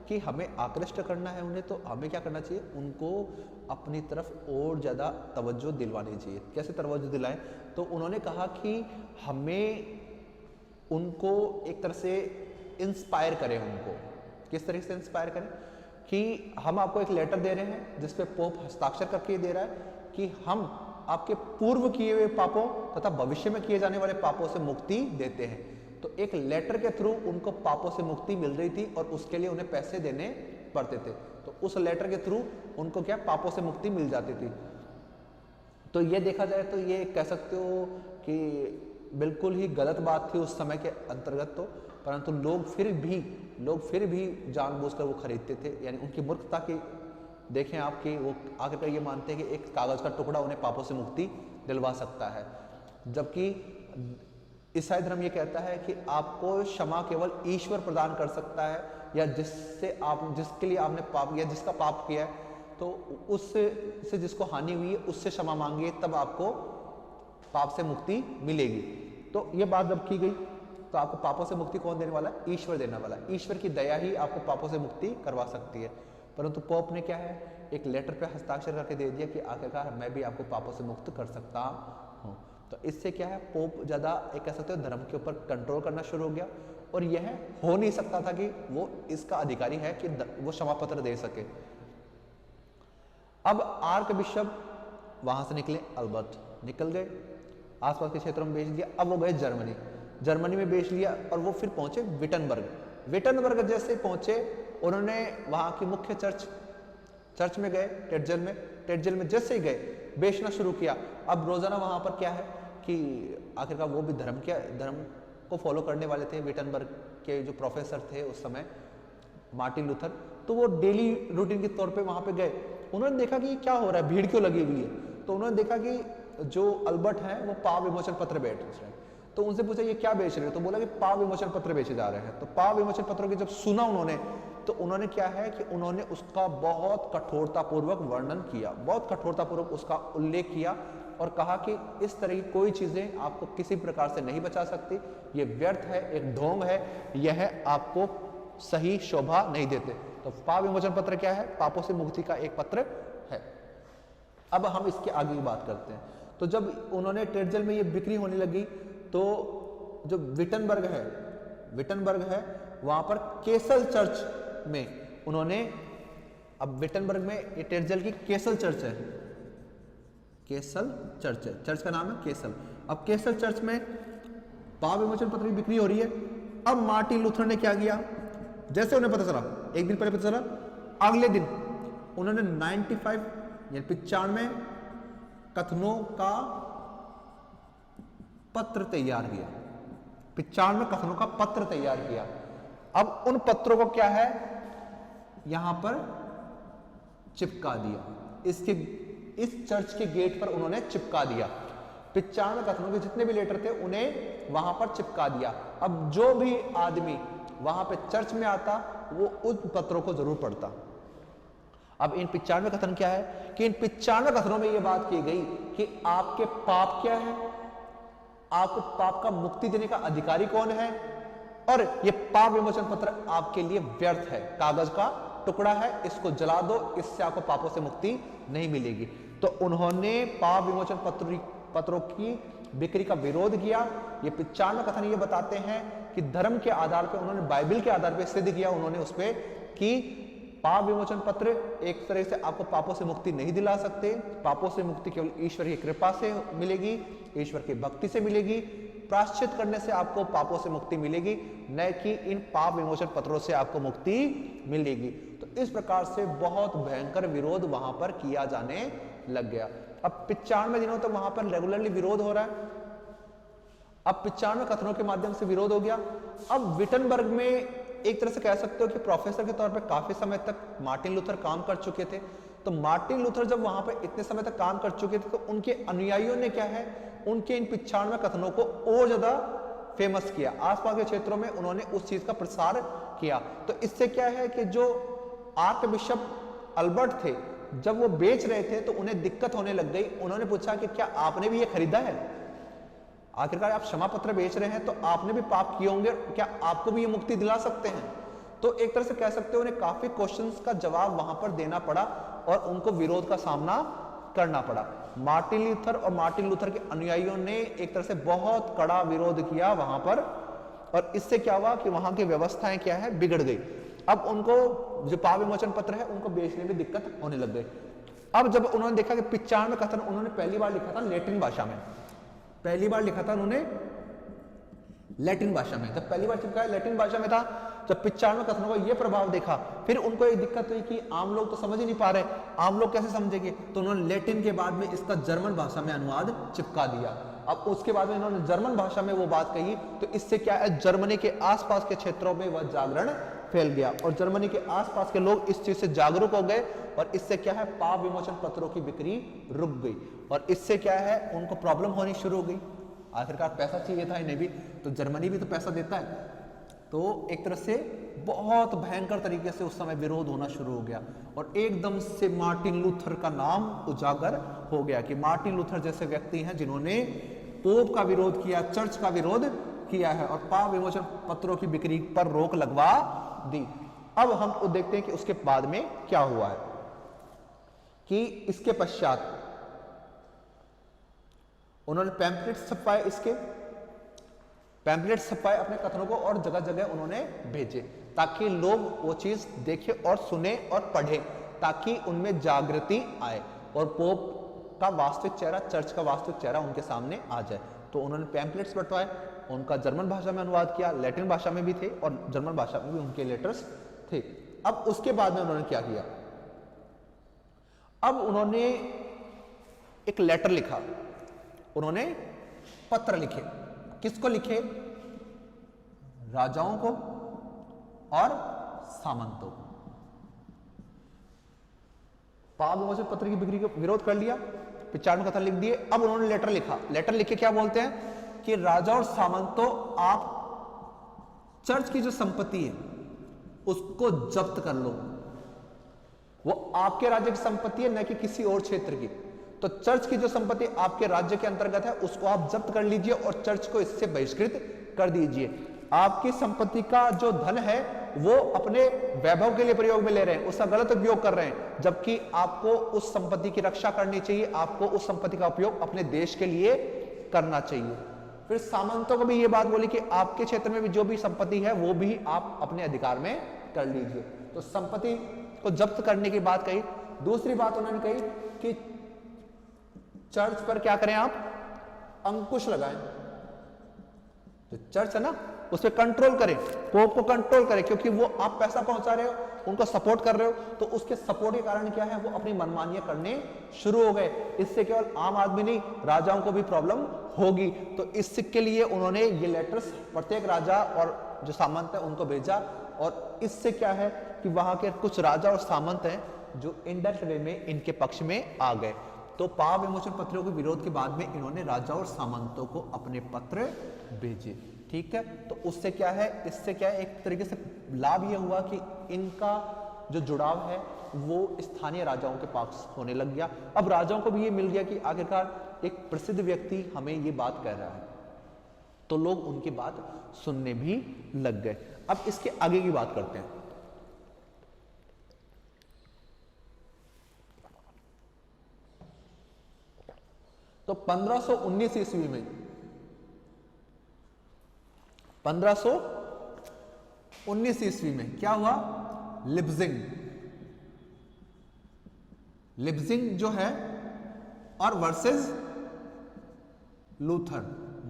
कि हमें आकृष्ट करना है उन्हें, तो हमें क्या करना चाहिए, उनको अपनी तरफ और ज़्यादा तवज्जो दिलवानी चाहिए। कैसे तवज्जो दिलाएं? तो उन्होंने कहा कि हमें उनको एक तरह से इंस्पायर करें। उनको किस तरीके से इंस्पायर करें कि हम आपको एक लेटर दे रहे हैं जिस पे पोप हस्ताक्षर करके दे रहा है कि हम आपके पूर्व किए हुए पापों तथा भविष्य में किए जाने वाले पापों से मुक्ति देते हैं। तो एक लेटर के थ्रू उनको पापों से मुक्ति मिल रही थी और उसके लिए उन्हें पैसे देने पड़ते थे। तो उस लेटर के थ्रू उनको क्या, पापों से मुक्ति मिल जाती थी। तो ये देखा जाए तो ये कह सकते हो कि बिल्कुल ही गलत बात थी उस समय के अंतर्गत, तो परंतु लोग फिर भी जानबूझकर वो खरीदते थे। यानी उनकी मूर्खता की देखें आप कि वो आखिरकार ये मानते हैं कि एक कागज का टुकड़ा उन्हें पापों से मुक्ति दिलवा सकता है, जबकि ईसाई धर्म ये कहता है कि आपको क्षमा केवल ईश्वर प्रदान कर सकता है, या जिसके लिए आपने पाप किया, जिसका पाप किया है, तो उससे जिसको हानि हुई है उससे क्षमा मांगिए, तब आपको पाप से मुक्ति मिलेगी। तो ये बात जब की गई तो आपको पापों से मुक्ति कौन देने वाला है? ईश्वर देने वाला है। ईश्वर की दया ही आपको पापों से मुक्ति करवा सकती है। परंतु पोप ने क्या है, एक लेटर पे हस्ताक्षर करके दे दिया कि आखिरकार मैं भी आपको पापों से मुक्त कर सकता हूँ। तो इससे क्या है, पोप ज़्यादा एक कह सकते हो धर्म के ऊपर कंट्रोल करना शुरू हो गया, और यह हो नहीं सकता था कि वो इसका अधिकारी है कि वो क्षमा पत्र दे सके। अब आर्क बिशप वहां से निकले, अल्बर्ट निकल गए, आसपास के क्षेत्रों में बेच दिया। अब वो गए जर्मनी में बेच लिया, और वो फिर पहुंचे विटनबर्ग जैसे पहुंचे, उन्होंने वहां की मुख्य चर्च में गए, टेटजेल में जैसे ही गए बेचना शुरू किया। अब रोजाना वहां पर क्या है कि आखिरकार वो भी धर्म को फॉलो करने वाले थे। विटनबर्ग के जो प्रोफेसर थे उस समय, मार्टिन लूथर, तो वो डेली रूटीन के तौर पे वहां पे गए। उन्होंने देखा कि क्या हो रहा है, भीड़ क्यों लगी हुई है। तो उन्होंने देखा कि जो अल्बर्ट हैं वो पाप विमोचन पत्र बेच रहे हैं। तो उनसे पूछा ये क्या बेच रहे हो? तो बोला कि पाप विमोचन पत्र बेचे जा रहे हैं। तो पाप विमोचन पत्रों की जब सुना उन्होंने, तो उन्होंने क्या है कि उन्होंने उसका बहुत कठोरतापूर्वक वर्णन किया, बहुत कठोरतापूर्वक उसका उल्लेख किया, और कहा कि इस तरह की कोई चीजें आपको किसी प्रकार से नहीं बचा सकती, ये व्यर्थ है, एक ढोंग है, यह आपको सही शोभा नहीं देते। तो पाप विमोचन पत्र क्या है? पापों से मुक्ति का एक पत्र है। अब हम इसके आगे की बात करते हैं। तो जब उन्होंने टेटजेल में ये बिक्री होने लगी, तो जो विटनबर्ग है वहां पर केसल चर्च में उन्होंने, अब विटनबर्ग में ये टेटजेल की केसल चर्च है, चर्च का नाम है केसल। अब केसल चर्च में पाप विमोचन पत्र की बिक्री हो रही है। अब मार्टिन लूथर ने क्या किया, जैसे उन्हें पता चला, एक दिन पहले पता चला, अगले दिन उन्होंने 95 कथनों का पत्र तैयार किया, 95 कथनों का पत्र तैयार किया। अब उन पत्रों को क्या है, यहां पर चिपका दिया, इस चर्च के गेट पर उन्होंने चिपका दिया। 95 कथनों के जितने भी लेटर थे उन्हें वहां पर चिपका दिया। अब जो भी आदमी वहां पे चर्च में आता वो उन पत्रों को जरूर पढ़ता। अब इन 95 कथन क्या है कि इन 95 कथनों में यह बात की गई कि आपके पाप क्या है, आपको पाप का मुक्ति देने का अधिकारी कौन है, और यह पाप विमोचन पत्र आपके लिए व्यर्थ है, कागज का टुकड़ा है, इसको जला दो, इससे आपको पापों से मुक्ति नहीं मिलेगी। तो उन्होंने पाप विमोचन पत्रों की बिक्री का विरोध किया। ये 95 कथन ये बताते हैं कि धर्म के आधार पर, उन्होंने बाइबल के आधार पर सिद्ध किया उन्होंने उस पर कि पाप विमोचन पत्र एक तरह से आपको पापों से मुक्ति नहीं दिला सकते। पापों से मुक्ति केवल ईश्वर की कृपा से मिलेगी, ईश्वर की भक्ति से मिलेगी। प्रायश्चित करने से आपको पापों से मुक्ति मिलेगी, न कि इन पाप विमोचन पत्रों से आपको मुक्ति मिलेगी। तो इस प्रकार से बहुत भयंकर विरोध वहां पर किया जाने लग गया। अब 95 दिनों तक वहां पर रेगुलरली विरोध हो रहा है। अब 95 कथनों के माध्यम से विरोध हो गया। अब विटनबर्ग में एक तरह से कह सकते हो कि प्रोफेसर के तौर पर काफी समय तक मार्टिन लूथर काम कर चुके थे। तो मार्टिन लूथर जब वहां पर इतने समय तक काम कर चुके थे तो उनके अनुयायियों ने क्या है, उनके इन 95 कथनों को और ज्यादा फेमस किया। आसपास के क्षेत्रों में उन्होंने उस चीज का प्रसार किया। तो इससे क्या है कि जो आर्क बिशप अल्बर्ट थे, जब वो बेच रहे थे तो उन्हें दिक्कत होने लग गई। उन्होंने पूछा कि क्या आपने भी ये खरीदा है? आखिरकार आप क्षमा पत्र बेच रहे हैं तो आपने भी पाप किए होंगे, क्या आपको भी ये मुक्ति दिला सकते हैं? तो एक तरह से कह सकते हो उन्हें काफी क्वेश्चंस का जवाब वहां पर देना पड़ा और उनको विरोध का सामना करना पड़ा। मार्टिन लूथर और मार्टिन लूथर के अनुयायियों ने एक तरह से बहुत कड़ा विरोध किया वहां पर, और इससे क्या हुआ कि वहां की व्यवस्थाएं क्या है, बिगड़ गई। अब उनको जो पाप विमोचन पत्र है उनको बेचने में दिक्कत होने लग गई। अब जब उन्होंने देखा कि 95 कथन उन्होंने पहली बार लिखा था लैटिन भाषा में, पहली बार लिखा था उन्होंने लैटिन भाषा में, जब पहली बार चिपकाया लैटिन भाषा में था। जब 95 कथनों का ये प्रभाव देखा, फिर उनको एक दिक्कत हुई कि आम लोग तो समझ ही नहीं पा रहे, आम लोग कैसे समझेंगे, तो उन्होंने लैटिन के बाद में इसका जर्मन भाषा में अनुवाद चिपका दिया। अब उसके बाद में इन्होंने जर्मन भाषा में वो बात कही, तो इससे क्या है, जर्मनी के आसपास के क्षेत्रों में वह जागरण फैल गया और जर्मनी के आसपास के लोग इस चीज से जागरूक हो गए, और इससे क्या है, पाप विमोचन पत्रों की बिक्री रुक गई और इससे क्या है, उनको प्रॉब्लम होनी शुरू हो गई। आखिरकार पैसा चाहिए था इन्हें भी, तो जर्मनी भी तो पैसा देता है। तो एक तरह से बहुत भयंकर तरीके से उस समय विरोध होना शुरू हो गया और एकदम से मार्टिन लूथर का नाम उजागर हो गया कि मार्टिन लूथर जैसे व्यक्ति हैं जिन्होंने पोप का विरोध किया, चर्च का विरोध किया है और पाप विमोचन पत्रों की बिक्री पर रोक लगवा दी। अब हम देखते हैं कि उसके बाद में क्या हुआ है कि इसके पश्चात उन्होंने पैम्पलेट छपवाए, इसके पैम्पलेट छपवाए अपने कथनों को और जगह जगह उन्होंने भेजे ताकि लोग वो चीज देखें और सुने और पढ़े, ताकि उनमें जागृति आए और पोप का वास्तविक चेहरा, चर्च का वास्तविक चेहरा उनके सामने आ जाए। तो उन्होंने पैम्पलेट्स बंटवाए, उनका जर्मन भाषा में अनुवाद किया, लैटिन भाषा में भी थे और जर्मन भाषा में भी उनके लेटर्स थे। अब उसके बाद में उन्होंने क्या किया, अब उन्होंने एक लेटर लिखा, उन्होंने पत्र लिखे। किसको लिखे? राजाओं को और सामंतों को। पाप विमोचन पत्र की बिक्री का विरोध कर लिया, 95 कथन लिख दिए। अब उन्होंने लेटर लिखा, लेटर लिख के क्या बोलते हैं कि राजा और सामंतों, आप चर्च की जो संपत्ति है उसको जब्त कर लो। वो आपके राज्य की संपत्ति है, न कि किसी और क्षेत्र की। तो चर्च की जो संपत्ति आपके राज्य के अंतर्गत है उसको आप जब्त कर लीजिए और चर्च को इससे बहिष्कृत कर दीजिए। आपकी संपत्ति का जो धन है वो अपने वैभव के लिए प्रयोग में ले रहे हैं, उसका गलत उपयोग कर रहे हैं, जबकि आपको उस संपत्ति की रक्षा करनी चाहिए, आपको उस संपत्ति का उपयोग अपने देश के लिए करना चाहिए। फिर सामंतों को भी ये बात बोली कि आपके क्षेत्र में भी जो भी संपत्ति है वो भी आप अपने अधिकार में कर लीजिए। तो संपत्ति को जब्त करने की बात कही। दूसरी बात उन्होंने कही कि चर्च पर क्या करें, आप अंकुश लगाएं, जो चर्च है ना उस पर कंट्रोल करें, पोप को कंट्रोल करें, क्योंकि वो आप पैसा पहुंचा रहे हो, उनको सपोर्ट कर रहे हो, तो उसके सपोर्ट के कारण क्या है, वो अपनी मनमानियां करने शुरू हो गए। इससे केवल आम आदमी नहीं, राजाओं को भी प्रॉब्लम होगी। तो इसके लिए उन्होंने ये लेटर्स प्रत्येक राजा और जो सामंत है उनको भेजा, और इससे क्या है कि वहां के कुछ राजा और सामंत हैं जो इनडायरेक्ट वे में इनके पक्ष में आ गए। तो पाप विमोचन पत्रों के विरोध के बाद में इन्होंने राजा और सामंतों को अपने पत्र भेजे। ठीक है, तो उससे क्या है, इससे क्या है, एक तरीके से लाभ यह हुआ कि इनका जो जुड़ाव है वो स्थानीय राजाओं के पास होने लग गया। अब राजाओं को भी ये मिल गया कि आखिरकार एक प्रसिद्ध व्यक्ति हमें ये बात कह रहा है, तो लोग उनकी बात सुनने भी लग गए। अब इसके आगे की बात करते हैं। तो 1519 ईस्वी में 1519 ईस्वी में क्या हुआ, लिप्जिंग लिप्जिंग जो है और वर्सेस लूथर,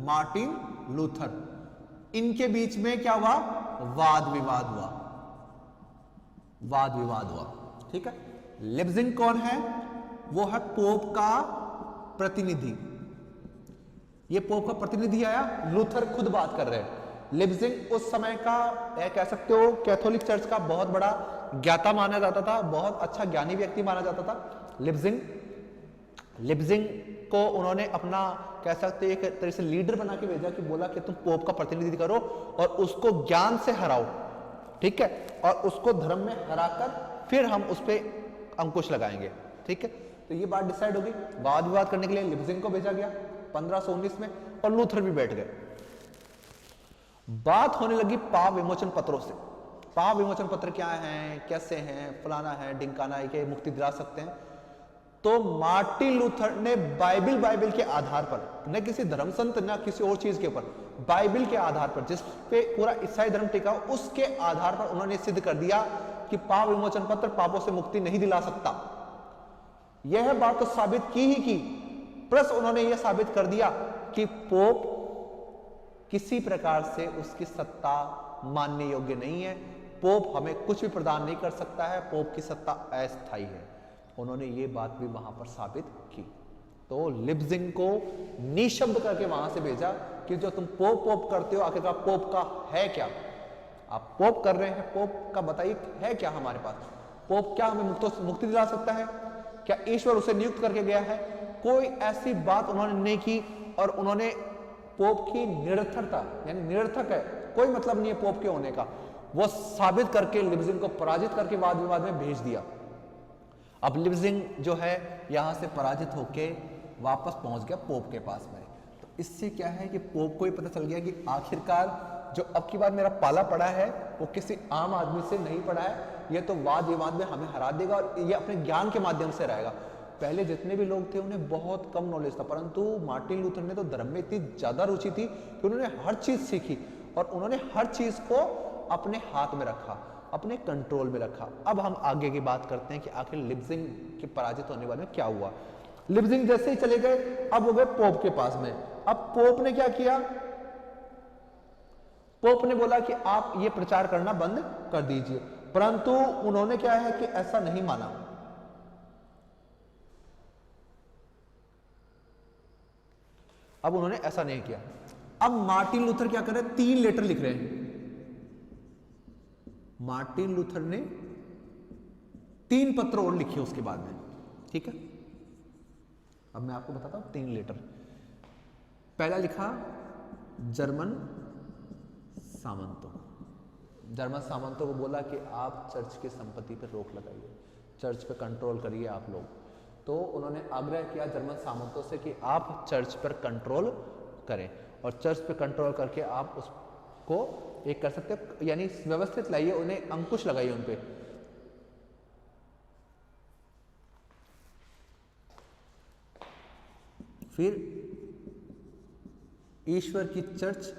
मार्टिन लूथर, इनके बीच में क्या हुआ? वाद विवाद हुआ, वाद विवाद हुआ। ठीक है, लिप्जिंग कौन है? वो है पोप का प्रतिनिधि। ये पोप का प्रतिनिधि आया, लूथर खुद बात कर रहे हैं। लिप्जिंग उस समय का कह सकते हो कैथोलिक चर्च का बहुत बड़ा ज्ञाता माना जाता था, बहुत अच्छा ज्ञानी व्यक्ति माना जाता था लिप्जिंग को उन्होंने अपना कह सकते हैं एक तरह से लीडर बना के भेजा कि बोला कि तुम पोप का प्रतिनिधि करो और उसको ज्ञान से हराओ, ठीक है, और उसको धर्म में हराकर फिर हम उस पर अंकुश लगाएंगे। ठीक है, तो ये बात डिसाइड होगी। वाद विवाद करने के लिए लिप्जिंग को भेजा गया 1519 में और लूथर भी बैठ गए। बात होने लगी पाप विमोचन पत्रों से। पाप विमोचन पत्र क्या हैं, कैसे हैं, फलाना है, ढिंकाना है, कि मुक्ति दिला सकते हैं। तो मार्टिन लूथर ने बाइबल के आधार पर, न किसी धर्म संत न किसी और चीज के ऊपर, बाइबल के आधार पर जिस पे पूरा ईसाई धर्म टिका उसके आधार पर उन्होंने सिद्ध कर दिया कि पाप विमोचन पत्र पापों से मुक्ति नहीं दिला सकता। यह बात तो साबित की ही की, प्लस उन्होंने यह साबित कर दिया कि पोप किसी प्रकार से उसकी सत्ता मानने योग्य नहीं है, पोप हमें कुछ भी प्रदान नहीं कर सकता है, पोप की सत्ता अस्थायी है। उन्होंने ये बात भी वहां पर साबित की। तो लिप्जिंग को निशब्द करके वहां से भेजा कि जो तुम पोप करते हो, आखिरकार पोप का है क्या? आप पोप कर रहे हैं, पोप का बताइए है क्या हमारे पास? पोप क्या हमें मुक्ति दिला सकता है? क्या ईश्वर उसे नियुक्त करके गया है? कोई ऐसी बात उन्होंने नहीं की और उन्होंने पोप की निरर्थकता, यानी निरर्थक है, कोई मतलब नहीं है पोप के होने का, वो साबित करके लिप्जिंग को पराजित करके वाद विवाद में भेज दिया। अब लिप्जिंग जो है यहां से पराजित होके वापस पहुंच गया पोप के पास में। तो इससे क्या है कि पोप को ही पता चल गया कि आखिरकार जो अब की बार मेरा पाला पड़ा है वो किसी आम आदमी से नहीं पड़ा है, ये तो वाद विवाद में हमें हरा देगा और ये अपने ज्ञान के माध्यम से रहेगा। पहले जितने भी लोग थे उन्हें बहुत कम नॉलेज था, परंतु मार्टिन लूथर ने तो धर्म में इतनी ज्यादा रुचि थी कि उन्होंने हर चीज सीखी और उन्होंने हर चीज को अपने हाथ में रखा, अपने कंट्रोल में रखा। अब हम आगे की बात करते हैं कि आखिर लिप्जिंग के पराजित होने वाले में क्या हुआ। लिप्जिंग जैसे ही चले गए, अब हो गए पोप के पास में। अब पोप ने क्या किया? पोप ने बोला कि आप ये प्रचार करना बंद कर दीजिए, परंतु उन्होंने क्या है कि ऐसा नहीं माना। अब उन्होंने ऐसा नहीं किया। अब मार्टिन लूथर क्या कर रहे हैं? 3 लेटर लिख रहे हैं। मार्टिन लूथर ने 3 पत्र और लिखे उसके बाद में। ठीक है, अब मैं आपको बताता हूं 3 लेटर। पहला लिखा जर्मन सामंतों को बोला कि आप चर्च की संपत्ति पर रोक लगाइए, चर्च पे कंट्रोल करिए आप लोग। तो उन्होंने आग्रह किया जर्मन सामंतों से कि आप चर्च पर कंट्रोल करें और चर्च पे कंट्रोल करके आप उसको एक कर सकते हो, यानी व्यवस्थित लाइए, उन्हें अंकुश लगाइए उन पे। फिर ईश्वर की चर्च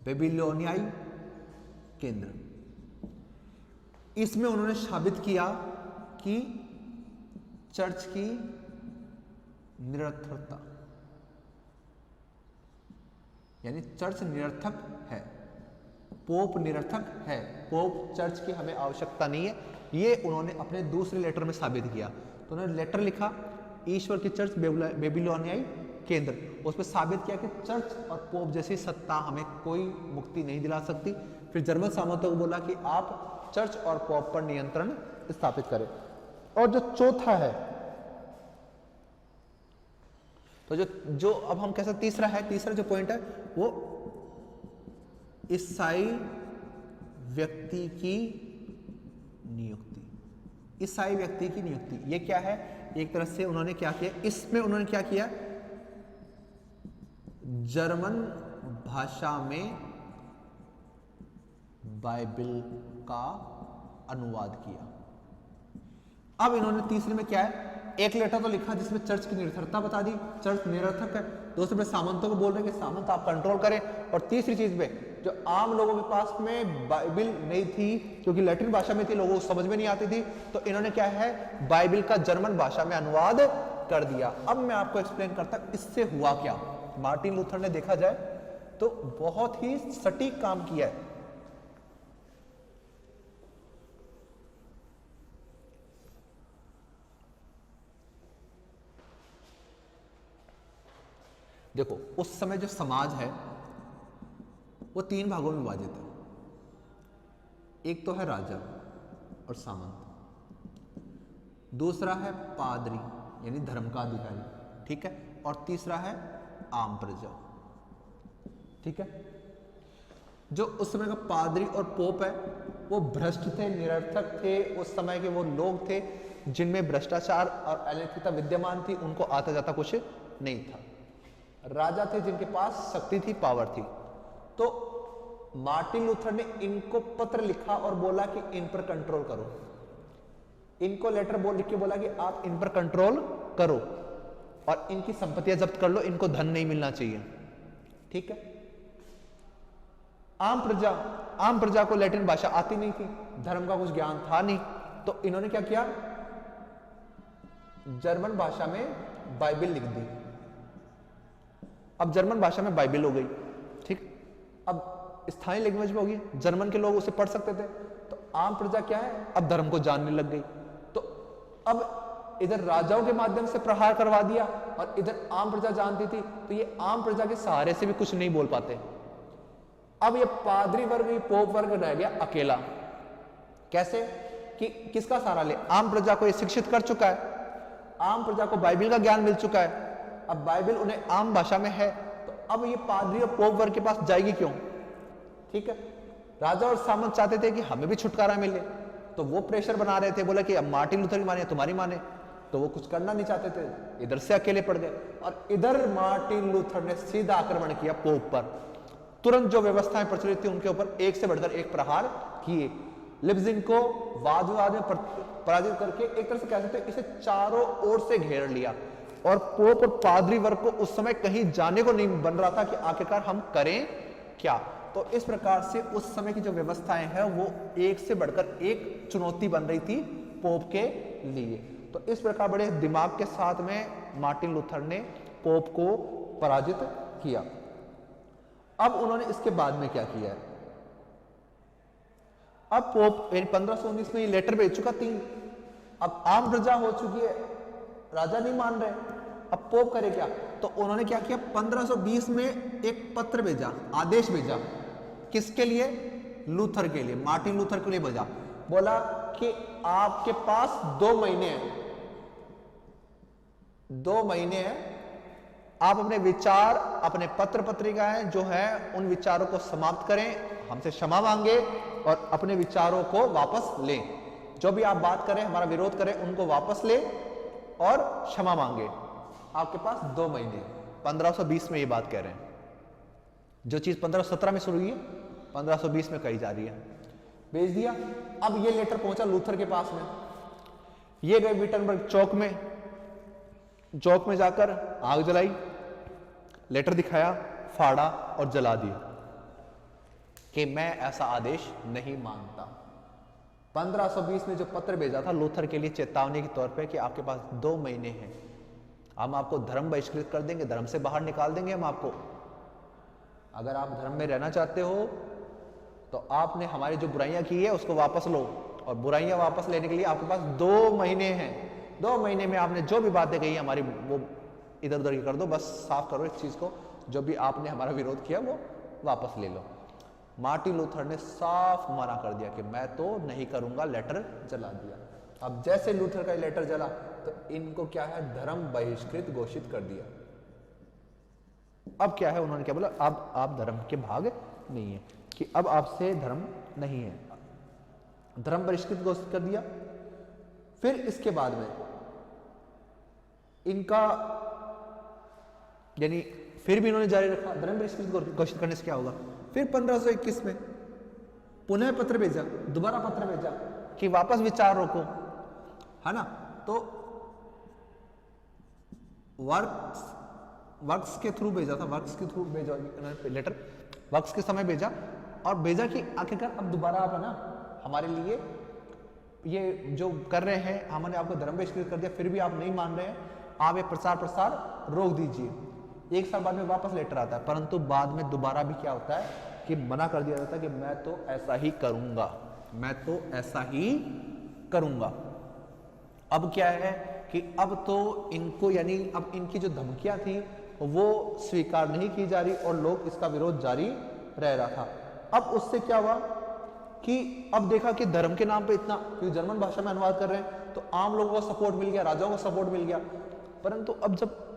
बेबीलोनियाई केंद्र, इसमें उन्होंने साबित किया कि चर्च की निरर्थकता, यानी चर्च निरर्थक है, पोप निरर्थक है, पोप चर्च की हमें आवश्यकता नहीं है, ये उन्होंने अपने दूसरे लेटर में साबित किया। तो उन्होंने लेटर लिखा ईश्वर की चर्च बेबीलोनियाई केंद्र, उसमें साबित किया कि चर्च और पोप जैसी सत्ता हमें कोई मुक्ति नहीं दिला सकती। फिर जर्मन सामंतों को बोला कि आप चर्च और पोप पर नियंत्रण स्थापित करें। और जो चौथा है, तो जो अब हम कैसा तीसरा जो पॉइंट है वो ईसाई व्यक्ति की नियुक्ति। ईसाई व्यक्ति की नियुक्ति ये क्या है? एक तरह से उन्होंने क्या किया, इसमें उन्होंने क्या किया, जर्मन भाषा में बाइबल का अनुवाद किया। अब इन्होंने तीसरे में क्या है, एक लेटर तो लिखा जिसमें चर्च की निरर्थकता बता दी, चर्च निरर्थक है। दूसरे पे सामंतों को बोल रहे हैं कि सामंत आप कंट्रोल करें, और तीसरी चीज पे जो आम लोगों के पास में बाइबिल नहीं थी, क्योंकि लैटिन भाषा में थी, लोगों को समझ में नहीं आती थी, तो इन्होंने क्या है बाइबिल का जर्मन भाषा में अनुवाद कर दिया। अब मैं आपको एक्सप्लेन करता इससे हुआ क्या। मार्टिन लूथर ने देखा जाए तो बहुत ही सटीक काम किया है। देखो उस समय जो समाज है वो 3 भागों में विभाजित है। एक तो है राजा और सामंत, दूसरा है पादरी यानी धर्म का अधिकारी, ठीक है, और तीसरा है आम प्रजा, ठीक है। जो उस समय का पादरी और पोप है वो भ्रष्ट थे, निरर्थक थे। उस समय के वो लोग थे जिनमें भ्रष्टाचार और अनैतिकता विद्यमान थी, उनको आता जाता कुछ नहीं था। राजा थे जिनके पास शक्ति थी, पावर थी। तो मार्टिन लूथर ने इनको पत्र लिखा और बोला कि इन पर कंट्रोल करो। इनको लेटर लिख के बोला कि आप इन पर कंट्रोल करो और इनकी संपत्तियां जब्त कर लो, इनको धन नहीं मिलना चाहिए, ठीक है। आम प्रजा को लैटिन भाषा आती नहीं थी, धर्म का कुछ ज्ञान था नहीं, तो इन्होंने क्या किया, जर्मन भाषा में बाइबिल लिख दी। अब जर्मन भाषा में बाइबिल हो गई, ठीक। अब स्थानीय लैंग्वेज में होगी, जर्मन के लोग उसे पढ़ सकते थे, तो आम प्रजा क्या है अब धर्म को जानने लग गई। तो अब इधर राजाओं के माध्यम से प्रहार करवा दिया और इधर आम प्रजा जानती थी, तो ये आम प्रजा के सहारे से भी कुछ नहीं बोल पाते। अब ये पादरी वर्ग, ये पोप वर्ग रह गया अकेला। कैसे कि किसका सहारा ले? आम प्रजा को ये शिक्षित कर चुका है, आम प्रजा को बाइबिल का ज्ञान मिल चुका है, अब बाइबिल उन्हें आम भाषा में है, तो अब ये पादरी और पोप वर्ग के पास जाएगी क्यों, ठीक है। राजा और सामंत चाहते थे कि हमें भी छुटकारा मिले, तो वो प्रेशर बना रहे थे, बोला कि अब मार्टिन लूथर की माने तुम्हारी माने, तो वो कुछ करना नहीं चाहते थे, इधर से अकेले पड़ गए। और इधर मार्टिन लूथर ने सीधा आक्रमण किया पोप पर, तुरंत जो व्यवस्थाएं प्रचलित थी उनके ऊपर एक से बढ़कर एक प्रहार किए। लिप्जिंग को वाद विवाद में पराजित करके एक तरह से कह सकते हैं इसे चारों ओर से घेर लिया, और पोप और पादरी वर्ग को उस समय कहीं जाने को नहीं बन रहा था कि आखिरकार हम करें क्या। तो इस प्रकार से उस समय की जो व्यवस्थाएं हैं वो एक से बढ़कर एक चुनौती बन रही थी पोप के लिए। तो इस प्रकार बड़े दिमाग के साथ में मार्टिन लूथर ने पोप को पराजित किया। अब उन्होंने इसके बाद में क्या किया है, अब पोप 1519 में ये लेटर भेज चुका 3, अब आम प्रजा हो चुकी है, राजा नहीं मान रहे, अब पोप करे क्या। तो उन्होंने क्या किया, 1520 में एक पत्र भेजा, आदेश भेजा, किसके लिए, लूथर के लिए, मार्टिन लूथर के लिए भेजा। बोला कि आपके पास 2 महीने हैं, 2 महीने हैं, आप अपने विचार, अपने पत्र पत्रिकाएं जो है उन विचारों को समाप्त करें, हमसे क्षमा मांगे और अपने विचारों को वापस लें। जो भी आप बात करें, हमारा विरोध करें, उनको वापस ले और क्षमा मांगे। आपके पास 2 महीने। 1520 में ये बात कह रहे हैं। जो चीज 1517 में शुरू हुई है 1520 में कही जा रही है। भेज दिया। अब ये लेटर पहुंचा लूथर के पास में, ये गए विटनबर्ग चौक में जाकर आग जलाई, लेटर दिखाया, फाड़ा और जला दिया कि मैं ऐसा आदेश नहीं मानता। 1520 में जो पत्र भेजा था लूथर के लिए चेतावनी के तौर पे कि आपके पास 2 महीने हैं, हम आपको धर्म बहिष्कृत कर देंगे, धर्म से बाहर निकाल देंगे हम आपको। अगर आप धर्म में रहना चाहते हो तो आपने हमारी जो बुराइयां की है उसको वापस लो, और बुराइयां वापस लेने के लिए आपके पास 2 महीने हैं। 2 महीने में आपने जो भी बातें कही हमारी वो इधर उधर कर दो, बस साफ करो इस चीज को, जो भी आपने हमारा विरोध किया वो वापस ले लो। मार्टिन लूथर ने साफ मना कर दिया कि मैं तो नहीं करूंगा, लेटर जला दिया। अब जैसे लूथर का लेटर जला तो इनको क्या है, धर्म बहिष्कृत घोषित कर दिया। अब क्या है, उन्होंने क्या बोला, अब आप धर्म के भाग नहीं है, कि अब आपसे धर्म नहीं है, धर्म बहिष्कृत घोषित कर दिया। फिर इसके बाद में इनका यानी फिर भी इन्होंने जारी रखा, धर्म बहिष्कृत घोषित करने से क्या होगा। फिर 1521 में पुनः पत्र भेजा, दोबारा पत्र भेजा कि वापस विचार रोको, है ना। तो वर्क्स के थ्रू भेजा था, वर्क्स के थ्रू भेजा लेटर वक्स के समय भेजा और भेजा कि आखिरकार अब दोबारा आप है ना हमारे लिए ये जो कर रहे हैं, हमने आपको धर्म बहिष्कृत कर दिया, फिर भी आप नहीं मान रहे हैं, आप ये प्रचार प्रसार रोक दीजिए। 1 साल बाद में वापस लेटर आता है, परंतु बाद में दोबारा भी क्या होता है कि मना कर दिया जाता है कि मैं तो ऐसा ही करूंगा, मैं तो ऐसा ही करूंगा। अब क्या है कि अब तो इनको यानी अब इनकी जो धमकियां थी वो स्वीकार नहीं की जा रही और लोग इसका विरोध जारी रह रहा था। अब उससे क्या हुआ कि अब देखा कि धर्म के नाम पे इतना, क्योंकि जर्मन भाषा में अनुवाद कर रहे हैं तो आम लोगों को सपोर्ट मिल गया, राजाओं को सपोर्ट मिल गया। परंतु अब जब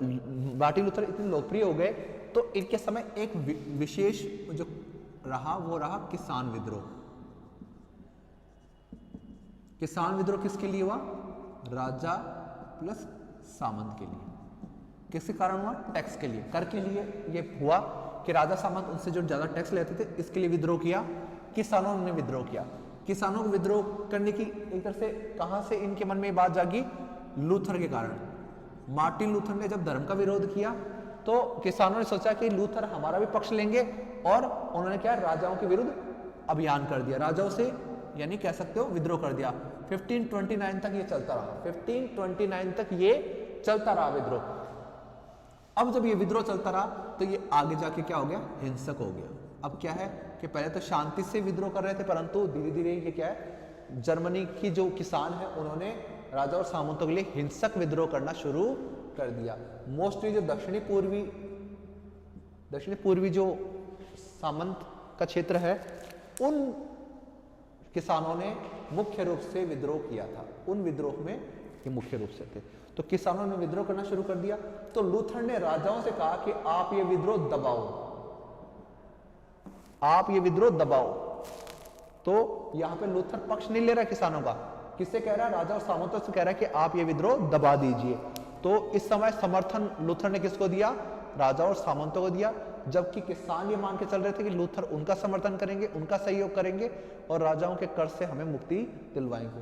मार्टिन लूथर इतने लोकप्रिय हो गए तो इनके समय एक विशेष जो रहा वो रहा किसान विद्रोह। किसान विद्रोह किसके लिए हुआ? राजा प्लस सामंत के लिए। किसके कारण हुआ? टैक्स के लिए, कर के लिए ये हुआ कि राजा सामंत उनसे जो ज्यादा टैक्स लेते थे इसके लिए विद्रोह किया। किसानों ने विद्रोह किया। किसानों को विद्रोह करने की एक तरह से कहां से इनके मन में बात जागी? लूथर के कारण। मार्टिन लूथर ने जब धर्म का विरोध किया तो किसानों ने सोचा कि लूथर हमारा भी पक्ष लेंगे और उन्होंने क्या, राजाओं के विरुद्ध अभियान कर दिया, राजाओं से यानी कह सकते हो विद्रोह कर दिया। 1529 तक ये चलता रहा, 1529 तक ये चलता रहा विद्रोह। अब जब ये विद्रोह चलता रहा तो ये आगे जाके क्या हो गया? हिंसक हो गया। अब क्या है कि पहले तो शांति से विद्रोह कर रहे थे, परंतु धीरे धीरे ये क्या है, जर्मनी की जो किसान है उन्होंने राजा और सामंतों के लिए हिंसक विद्रोह करना शुरू कर दिया। मोस्टली जो दक्षिणी पूर्वी जो सामंत का क्षेत्र है उन किसानों ने मुख्य रूप से विद्रोह किया था, उन विद्रोह में ये मुख्य रूप से थे। तो किसानों ने विद्रोह करना शुरू कर दिया। तो लूथर ने राजाओं से कहा कि आप ये विद्रोह दबाओ, आप ये विद्रोह दबाओ। तो यहां पे लूथर पक्ष नहीं ले रहा किसानों का, किससे कह रहा है? राजा और सामंतों से कह रहा है कि आप ये विद्रोह दबा दीजिए। तो इस समय समर्थन लूथर ने किसको दिया? राजा और सामंतों को दिया, जबकि किसान ये मान के चल रहे थे कि लूथर उनका समर्थन करेंगे, उनका सहयोग करेंगे और राजाओं के कर से हमें मुक्ति दिलवाएंगे।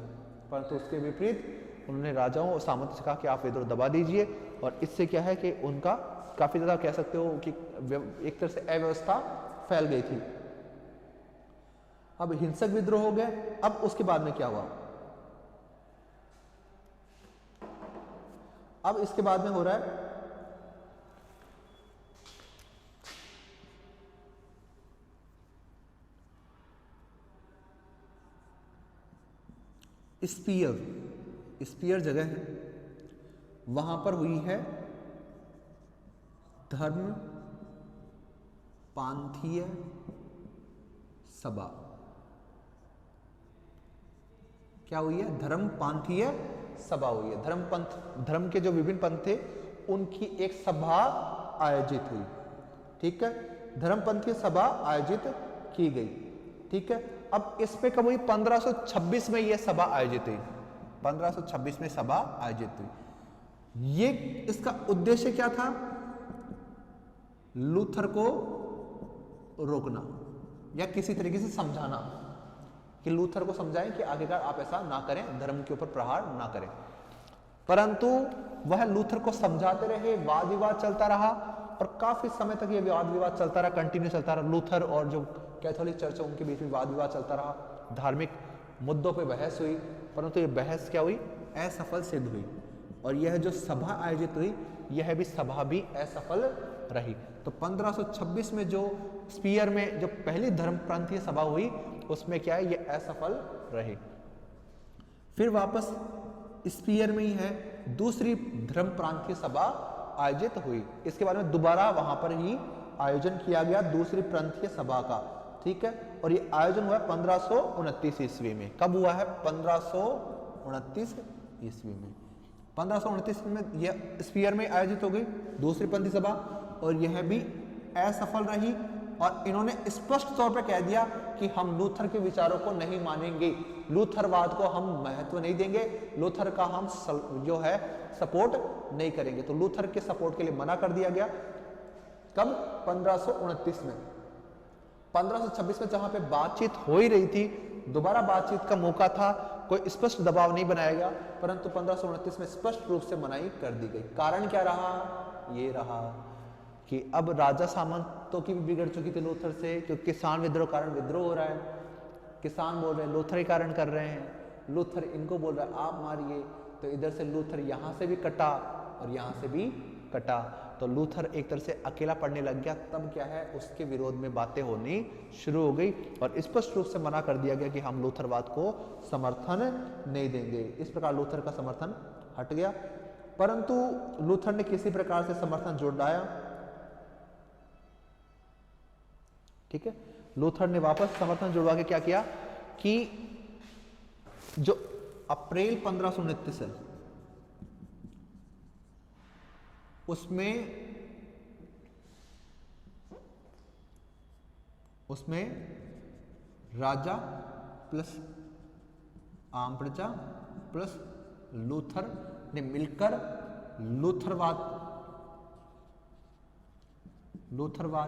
परंतु उसके विपरीत उन्होंने राजाओं और सामंतों से कहा कि आप विद्रोह दबा दीजिए, और इससे क्या है कि उनका काफी ज्यादा कह सकते हो कि एक तरह से अव्यवस्था फैल गई थी। अब हिंसक विद्रोह हो गए। अब उसके बाद में क्या हुआ? अब इसके बाद में हो रहा है स्पीयर जगह है, वहां पर हुई है धर्म पांथीय सभा। क्या हुई है? धर्म पांथीय सभा हुई है। धर्म के जो विभिन्न पंथ थे उनकी एक सभा आयोजित हुई। ठीक है, धर्मपंथीय सभा आयोजित की गई। ठीक है, अब इसमें कब हुई? 1526 में यह सभा आयोजित हुई। 1526 में सभा आयोजित हुई। ये इसका उद्देश्य क्या था? लूथर को रोकना या किसी तरीके से समझाना, कि लूथर को समझाएं कि आखिरकार आप ऐसा ना करें, धर्म के ऊपर प्रहार ना करें। परंतु वह लूथर को समझाते रहे, वाद विवाद चलता रहा और काफी समय तक यह वाद विवाद चलता रहा, कंटिन्यू चलता रहा। लूथर और जो कैथोलिक चर्च है उनके बीच में वाद विवाद चलता रहा, धार्मिक मुद्दों पे बहस हुई, परंतु ये बहस क्या हुई? असफल सिद्ध हुई। और यह जो सभा आयोजित हुई यह भी सभा भी असफल रही। तो 1526 में जो स्पीयर में जो पहली धर्मप्रांतीय सभा हुई उसमें क्या है? ये असफल रही। फिर वापस स्पीयर में ही है दूसरी धर्म प्रांतीय सभा आयोजित हुई। इसके बाद में दोबारा वहां पर ही आयोजन किया गया दूसरी प्रांतीय सभा का। ठीक है, और ये आयोजन हुआ 1529 ईस्वी में। कब हुआ है? 1529 ईस्वी में। 1529 में यह स्पीयर में आयोजित हो गई दूसरी पंथी सभा, और यह भी असफल रही। और इन्होंने स्पष्ट तौर पर कह दिया कि हम लूथर के विचारों को नहीं मानेंगे, लूथरवाद को हम महत्व नहीं देंगे, लूथर का हम जो है सपोर्ट नहीं करेंगे। तो लूथर के सपोर्ट के लिए मना कर दिया गया। कब? 1529 में। 1526 में जहां पे बातचीत हो ही रही थी, दोबारा बातचीत का मौका था, कोई स्पष्ट दबाव नहीं बनाया गया, परंतु 1529 में स्पष्ट रूप से मनाही कर दी गई। कारण क्या रहा? ये रहा कि अब राजा सामंत संतों की भी बिगड़ चुकी थी लूथर से, क्योंकि किसान विद्रोह कारण विद्रोह हो रहा है, किसान बोल रहे हैं लूथर के कारण कर रहे हैं, लूथर इनको बोल रहा है आप मारिए, तो इधर से लूथर यहाँ से भी कटा और यहाँ से भी कटा, तो लूथर एक तरह से अकेला पड़ने लग गया। तब क्या है, उसके विरोध में बातें होनी शुरू हो गई और स्पष्ट रूप से मना कर दिया गया कि हम लूथरवाद को समर्थन नहीं देंगे। इस प्रकार लूथर का समर्थन हट गया, परंतु लूथर ने किसी प्रकार से समर्थन जुटाया। ठीक है, लूथर ने वापस समर्थन जुड़वा के क्या किया कि जो अप्रैल 1529 है उसमें राजा प्लस आम प्रजा प्लस लूथर ने मिलकर लूथरवाद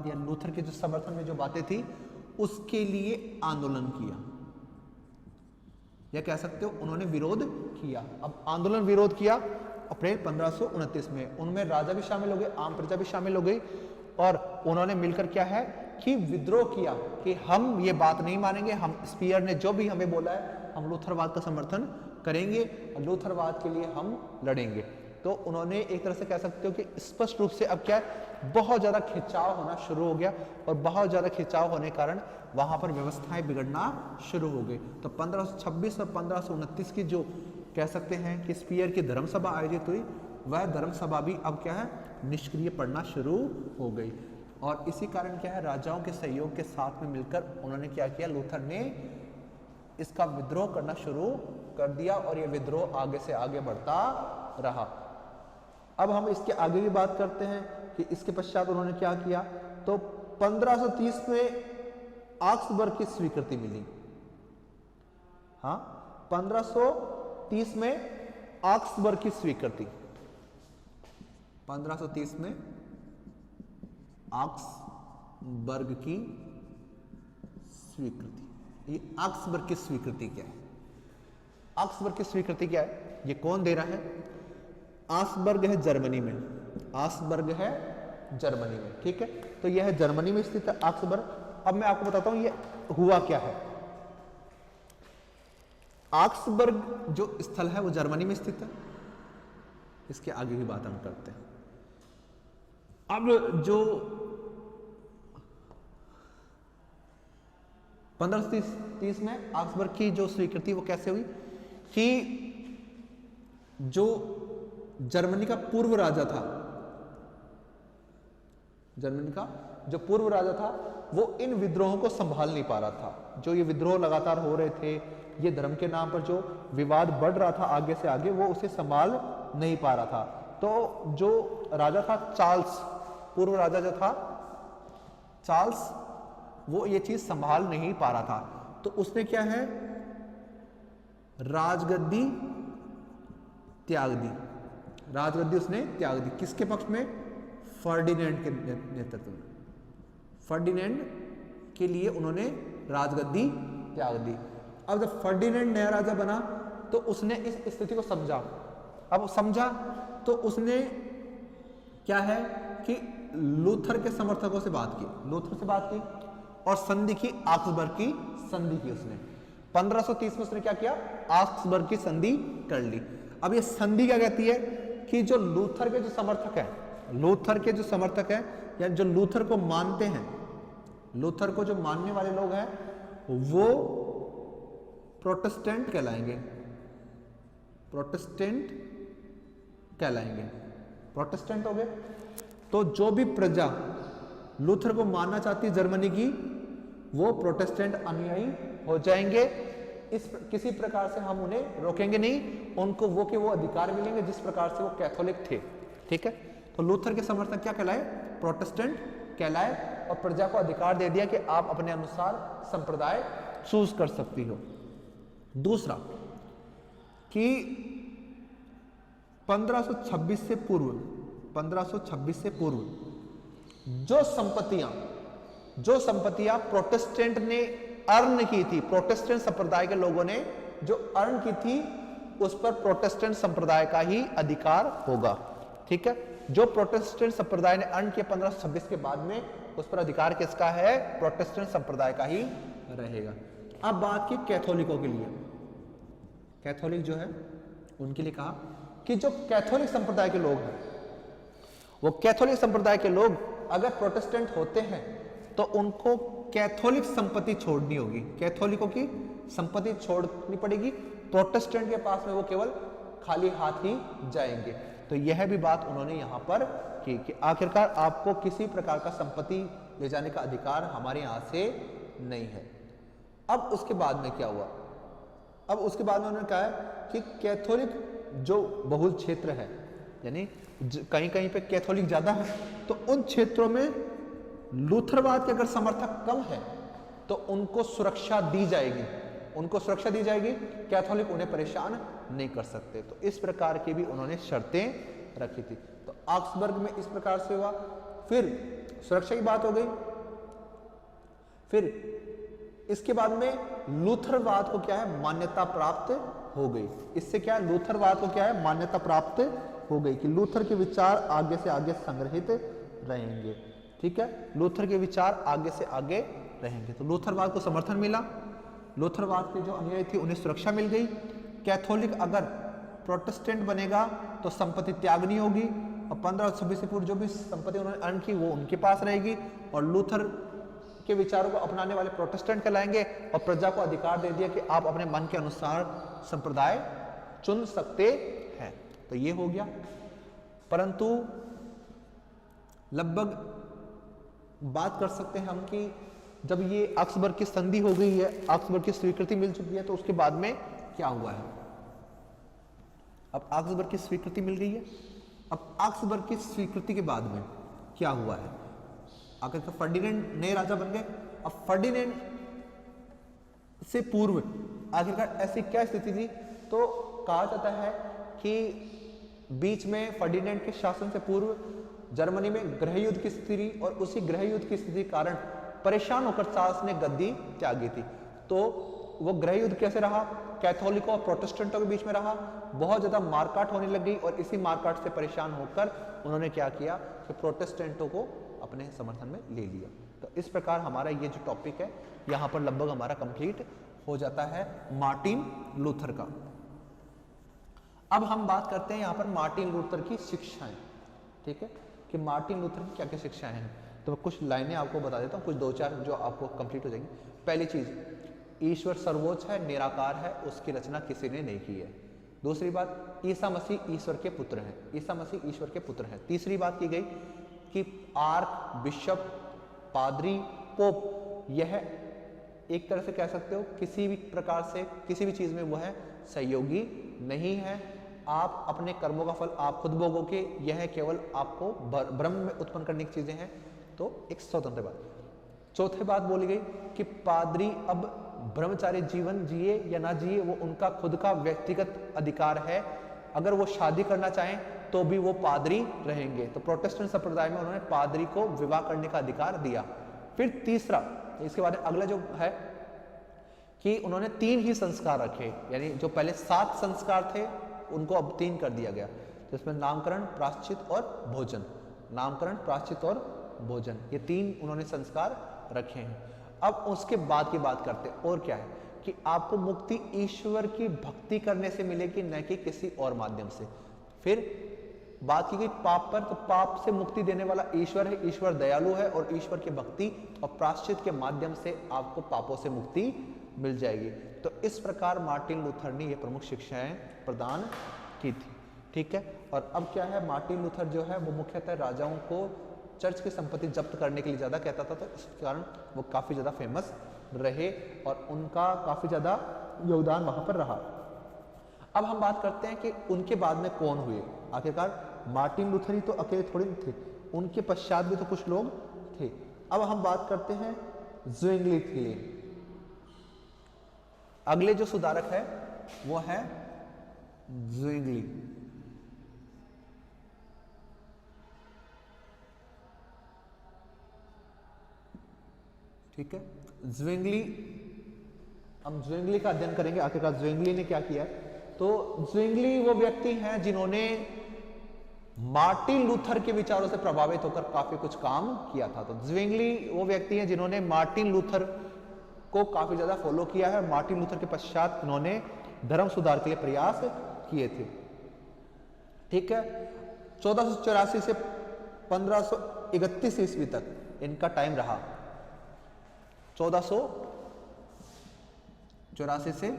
या लूथर के जो समर्थन में जो बातें थी उसके लिए आंदोलन किया, या कह सकते हो उन्होंने विरोध किया। अब आंदोलन विरोध किया अप्रैल 1529 में, उनमें राजा भी शामिल हो गए, आम प्रजा भी शामिल हो गई और उन्होंने मिलकर क्या है कि विद्रोह किया कि हम ये बात नहीं मानेंगे, हम स्पीयर ने जो भी हमें बोला है हम लूथरवाद का समर्थन करेंगे और लूथरवाद के लिए हम लड़ेंगे। तो उन्होंने एक तरह से कह सकते हो कि स्पष्ट रूप से अब क्या है, बहुत ज्यादा खिंचाव होना शुरू हो गया और बहुत ज्यादा खिंचाव होने के कारण वहां पर व्यवस्थाएं बिगड़ना शुरू हो गई। तो 1526 और 1529 की जो कह सकते हैं कि स्पीयर की धर्मसभा आयोजित हुई, वह धर्मसभा भी अब क्या है निष्क्रिय पड़ना शुरू हो गई। और इसी कारण क्या है, राजाओं के सहयोग के साथ में मिलकर उन्होंने क्या किया, लूथर ने इसका विद्रोह करना शुरू कर दिया और यह विद्रोह आगे से आगे बढ़ता रहा। अब हम इसके आगे भी बात करते हैं कि इसके पश्चात उन्होंने क्या किया। तो 1530 में ऑक्सबर्ग की स्वीकृति मिली। हाँ, 1530 में ऑक्सबर्ग की स्वीकृति, 1530 में ऑक्सबर्ग की स्वीकृति। ये ऑक्सबर्ग की स्वीकृति क्या है? ऑक्सबर्ग की स्वीकृति क्या है, ये कौन दे रहा है? ऑक्सबर्ग है जर्मनी में, ऑक्सबर्ग है जर्मनी में। ठीक है, तो यह है जर्मनी में स्थित है ऑक्सबर्ग। अब मैं आपको बताता हूं ये हुआ क्या है। ऑक्सबर्ग जो स्थल है वो जर्मनी में स्थित है, इसके आगे की बात हम करते हैं। अब जो 1530 में ऑक्सबर्ग की जो स्वीकृति वो कैसे हुई कि जो जर्मनी का पूर्व राजा था, जर्मनी का जो पूर्व राजा था वो इन विद्रोहों को संभाल नहीं पा रहा था। जो ये विद्रोह लगातार हो रहे थे, ये धर्म के नाम पर जो विवाद बढ़ रहा था आगे से आगे, वो उसे संभाल नहीं पा रहा था। तो जो राजा था चार्ल्स, पूर्व राजा जो था चार्ल्स, वो ये चीज संभाल नहीं पा रहा था। तो उसने क्या है, राजगद्दी त्याग दी, राजगद्दी उसने त्याग दी। किसके पक्ष में? फर्डिनेंड के नेतृत्व में, फर्डिनेंड के लिए उन्होंने राजगद्दी त्याग दी। अब जब फर्डिनेंड नया राजा बना तो उसने इस स्थिति को समझा। अब समझा तो उसने क्या है कि लूथर के समर्थकों से बात की, लूथर से बात की और संधि की, ऑक्सबर्ग की संधि की उसने। 1530 में उसने क्या किया, ऑक्सबर्ग की संधि कर ली। अब ये संधि क्या कहती है कि जो लूथर के जो समर्थक है, लूथर के जो समर्थक है या जो लूथर को मानते हैं, लूथर को जो मानने वाले लोग हैं वो प्रोटेस्टेंट कहलाएंगे, प्रोटेस्टेंट कहलाएंगे, प्रोटेस्टेंट हो गए। तो जो भी प्रजा लूथर को मानना चाहती है जर्मनी की, वो प्रोटेस्टेंट अनुयायी हो जाएंगे। इस किसी प्रकार से हम उन्हें रोकेंगे नहीं, उनको वो के वो अधिकार मिलेंगे जिस प्रकार से वो कैथोलिक थे। ठीक है, तो लूथर के समर्थक क्या कहलाए, प्रोटेस्टेंट कहलाए और प्रजा को अधिकार दे दिया कि आप अपने अनुसार संप्रदाय चूज कर सकती हो। दूसरा कि 1526 से पूर्व, 1526 से पूर्व जो संपत्तियां प्रोटेस्टेंट ने अर्न की थी, प्रोटेस्टेंट संप्रदाय के लोगों ने जो अर्न की थी, उस पर प्रोटेस्टेंट संप्रदाय का ही अधिकार होगा। ठीक है, जो प्रोटेस्टेंट संप्रदाय ने अर्न किया 1526 के बाद में, उस पर अधिकार किसका है? प्रोटेस्टेंट संप्रदाय का ही रहेगा। अब बात की कैथोलिकों के लिए। कैथोलिक जो है उनके लिए कहा कि जो कैथोलिक संप्रदाय के लोग हैं, वो कैथोलिक संप्रदाय के लोग अगर प्रोटेस्टेंट होते हैं तो उनको कैथोलिक संपत्ति छोड़नी होगी, कैथोलिकों की संपत्ति छोड़नी पड़ेगी। प्रोटेस्टेंट के पास में वो केवल खाली हाथ ही जाएंगे। तो यह भी बात उन्होंने यहां पर की कि आखिरकार आपको किसी प्रकार का संपत्ति ले जाने का अधिकार हमारे यहां से नहीं है। अब उसके बाद में क्या हुआ? अब उसके बाद में उन्होंने कहा है कि कैथोलिक जो बहुल क्षेत्र है, यानी कहीं कहीं पे कैथोलिक ज्यादा है, तो उन क्षेत्रों में लूथरवाद के अगर समर्थक कम है तो उनको सुरक्षा दी जाएगी, उनको सुरक्षा दी जाएगी, कैथोलिक उन्हें परेशान नहीं कर सकते। तो इस प्रकार की भी उन्होंने शर्तें रखी थी। तो ऑक्सबर्ग में इस प्रकार से हुआ। फिर सुरक्षा की बात हो गई। फिर इसके बाद में लूथरवाद को क्या है? मान्यता प्राप्त हो गई। इससे क्या है? लूथरवाद को क्या है? मान्यता प्राप्त हो गई कि लूथर के विचार आगे से आगे संग्रहित रहेंगे। ठीक है, लूथर के विचार आगे से आगे रहेंगे। तो लूथरवाद को समर्थन मिला, लूथरवाद के जो अनुयायी थे उन्हें सुरक्षा मिल गई। कैथोलिक अगर प्रोटेस्टेंट बनेगा तो संपत्ति त्यागनी होगी, और 1526 से पूर्व जो भी संपत्ति उन्होंने अर्न की वो उनके पास रहेगी, और लूथर के विचारों को अपनाने वाले प्रोटेस्टेंट कहलाएंगे। और प्रजा को अधिकार दे दिया कि आप अपने मन के अनुसार संप्रदाय चुन सकते हैं। तो ये हो गया। परंतु लगभग बात कर सकते हैं हम कि जब ये ऑक्सबर्ग की संधि हो गई है, ऑक्सबर्ग की स्वीकृति मिल चुकी है, तो उसके बाद में क्या हुआ है? अब ऑक्सबर्ग की स्वीकृति मिल गई है। अब ऑक्सबर्ग की स्वीकृति के बाद में क्या हुआ है? आखिरकार फर्डिनेंड नए राजा बन गए। अब फर्डिनेंड से पूर्व आखिरकार ऐसी क्या स्थिति थी? तो कहा जाता है कि बीच में फर्डिनेंड के शासन से पूर्व जर्मनी में गृह युद्ध की स्थिति, और उसी गृह युद्ध की स्थिति के कारण परेशान होकर चार्ल्स ने गद्दी त्यागी थी। तो वो गृह युद्ध कैसे रहा? कैथोलिकों और प्रोटेस्टेंटों के बीच में रहा। बहुत ज्यादा मारकाट होने लग गई, और इसी मारकाट से परेशान होकर उन्होंने क्या किया कि प्रोटेस्टेंटों को अपने समर्थन में ले लिया। तो इस प्रकार हमारा ये जो टॉपिक है यहाँ पर लगभग हमारा कंप्लीट हो जाता है मार्टिन लूथर का। अब हम बात करते हैं यहाँ पर मार्टिन लूथर की शिक्षाएं। ठीक है, कि मार्टिन लूथर की क्या क्या शिक्षाएं हैं। तो मैं कुछ लाइनें आपको बता देता हूँ, कुछ दो चार जो आपको कंप्लीट हो जाएंगी। पहली चीज, ईश्वर सर्वोच्च है, निराकार है, उसकी रचना किसी ने नहीं की है। दूसरी बात, ईसा मसीह ईश्वर के पुत्र हैं, ईसा मसीह ईश्वर के पुत्र हैं। तीसरी बात की गई कि आर्क, बिशप, पादरी, पोप, यह एक तरह से कह सकते हो किसी भी प्रकार से किसी भी चीज में वो है सहयोगी नहीं है। आप अपने कर्मों का फल आप खुद भोगोगे, यह केवल आपको ब्रह्म में उत्पन्न करने की चीजें हैं। तो एक स्वतंत्र बात। चौथी बात बोली गई कि पादरी अब ब्रह्मचारी जीवन जिए या ना जिए वो उनका खुद का व्यक्तिगत अधिकार है। अगर वो शादी करना चाहें तो भी वो पादरी रहेंगे। तो प्रोटेस्टेंट संप्रदाय में उन्होंने पादरी को विवाह करने का अधिकार दिया। फिर तीसरा, इसके बाद अगला जो है कि उन्होंने 3 ही संस्कार रखे, यानी जो पहले 7 संस्कार थे उनको अब 3 कर दिया गया, जिसमें नामकरण, प्रायश्चित और भोजन। नामकरण, प्रायश्चित और भोजन, ये 3 उन्होंने संस्कार रखे हैं। अब उसके बाद की बात करते हैं, और क्या है कि आपको मुक्ति ईश्वर की भक्ति करने से मिलेगी, न कि किसी और माध्यम से। फिर बात की गई पाप पर, तो पाप से मुक्ति देने वाला ईश्वर है, ईश्वर दयालु है, और ईश्वर की भक्ति और प्रायश्चित के माध्यम से आपको पापों से मुक्ति मिल जाएगी। तो इस प्रकार मार्टिन लूथर ने ये प्रमुख शिक्षाएं प्रदान की थी। ठीक है, और अब क्या है, मार्टिन लूथर जो है वो मुख्यतः राजाओं को चर्च की संपत्ति जब्त करने के लिए ज्यादा कहता था, तो इस कारण वो काफी ज्यादा फेमस रहे और उनका काफी ज्यादा योगदान वहां पर रहा। अब हम बात करते हैं कि उनके बाद में कौन हुए। आखिरकार मार्टिन लूथर ही तो अकेले थोड़ी थे, उनके पश्चात भी तो कुछ लोग थे। अब हम बात करते हैं ज़्विंगली के लिए। अगले जो सुधारक है वो है ज़्विंगली। ठीक है, ज़्विंगली, हम ज़्विंगली का अध्ययन करेंगे आखिरकार ज़्विंगली ने क्या किया। तो ज़्विंगली वो व्यक्ति हैं जिन्होंने मार्टिन लूथर के विचारों से प्रभावित होकर काफी कुछ काम किया था। तो ज्विंगली वो व्यक्ति हैं जिन्होंने मार्टिन लूथर को काफी ज्यादा फॉलो किया है। मार्टिन लूथर के पश्चात इन्होंने धर्म सुधार के लिए प्रयास किए थे। ठीक है, 1484 से 1531 ईस्वी तक इनका टाइम रहा। 1484 से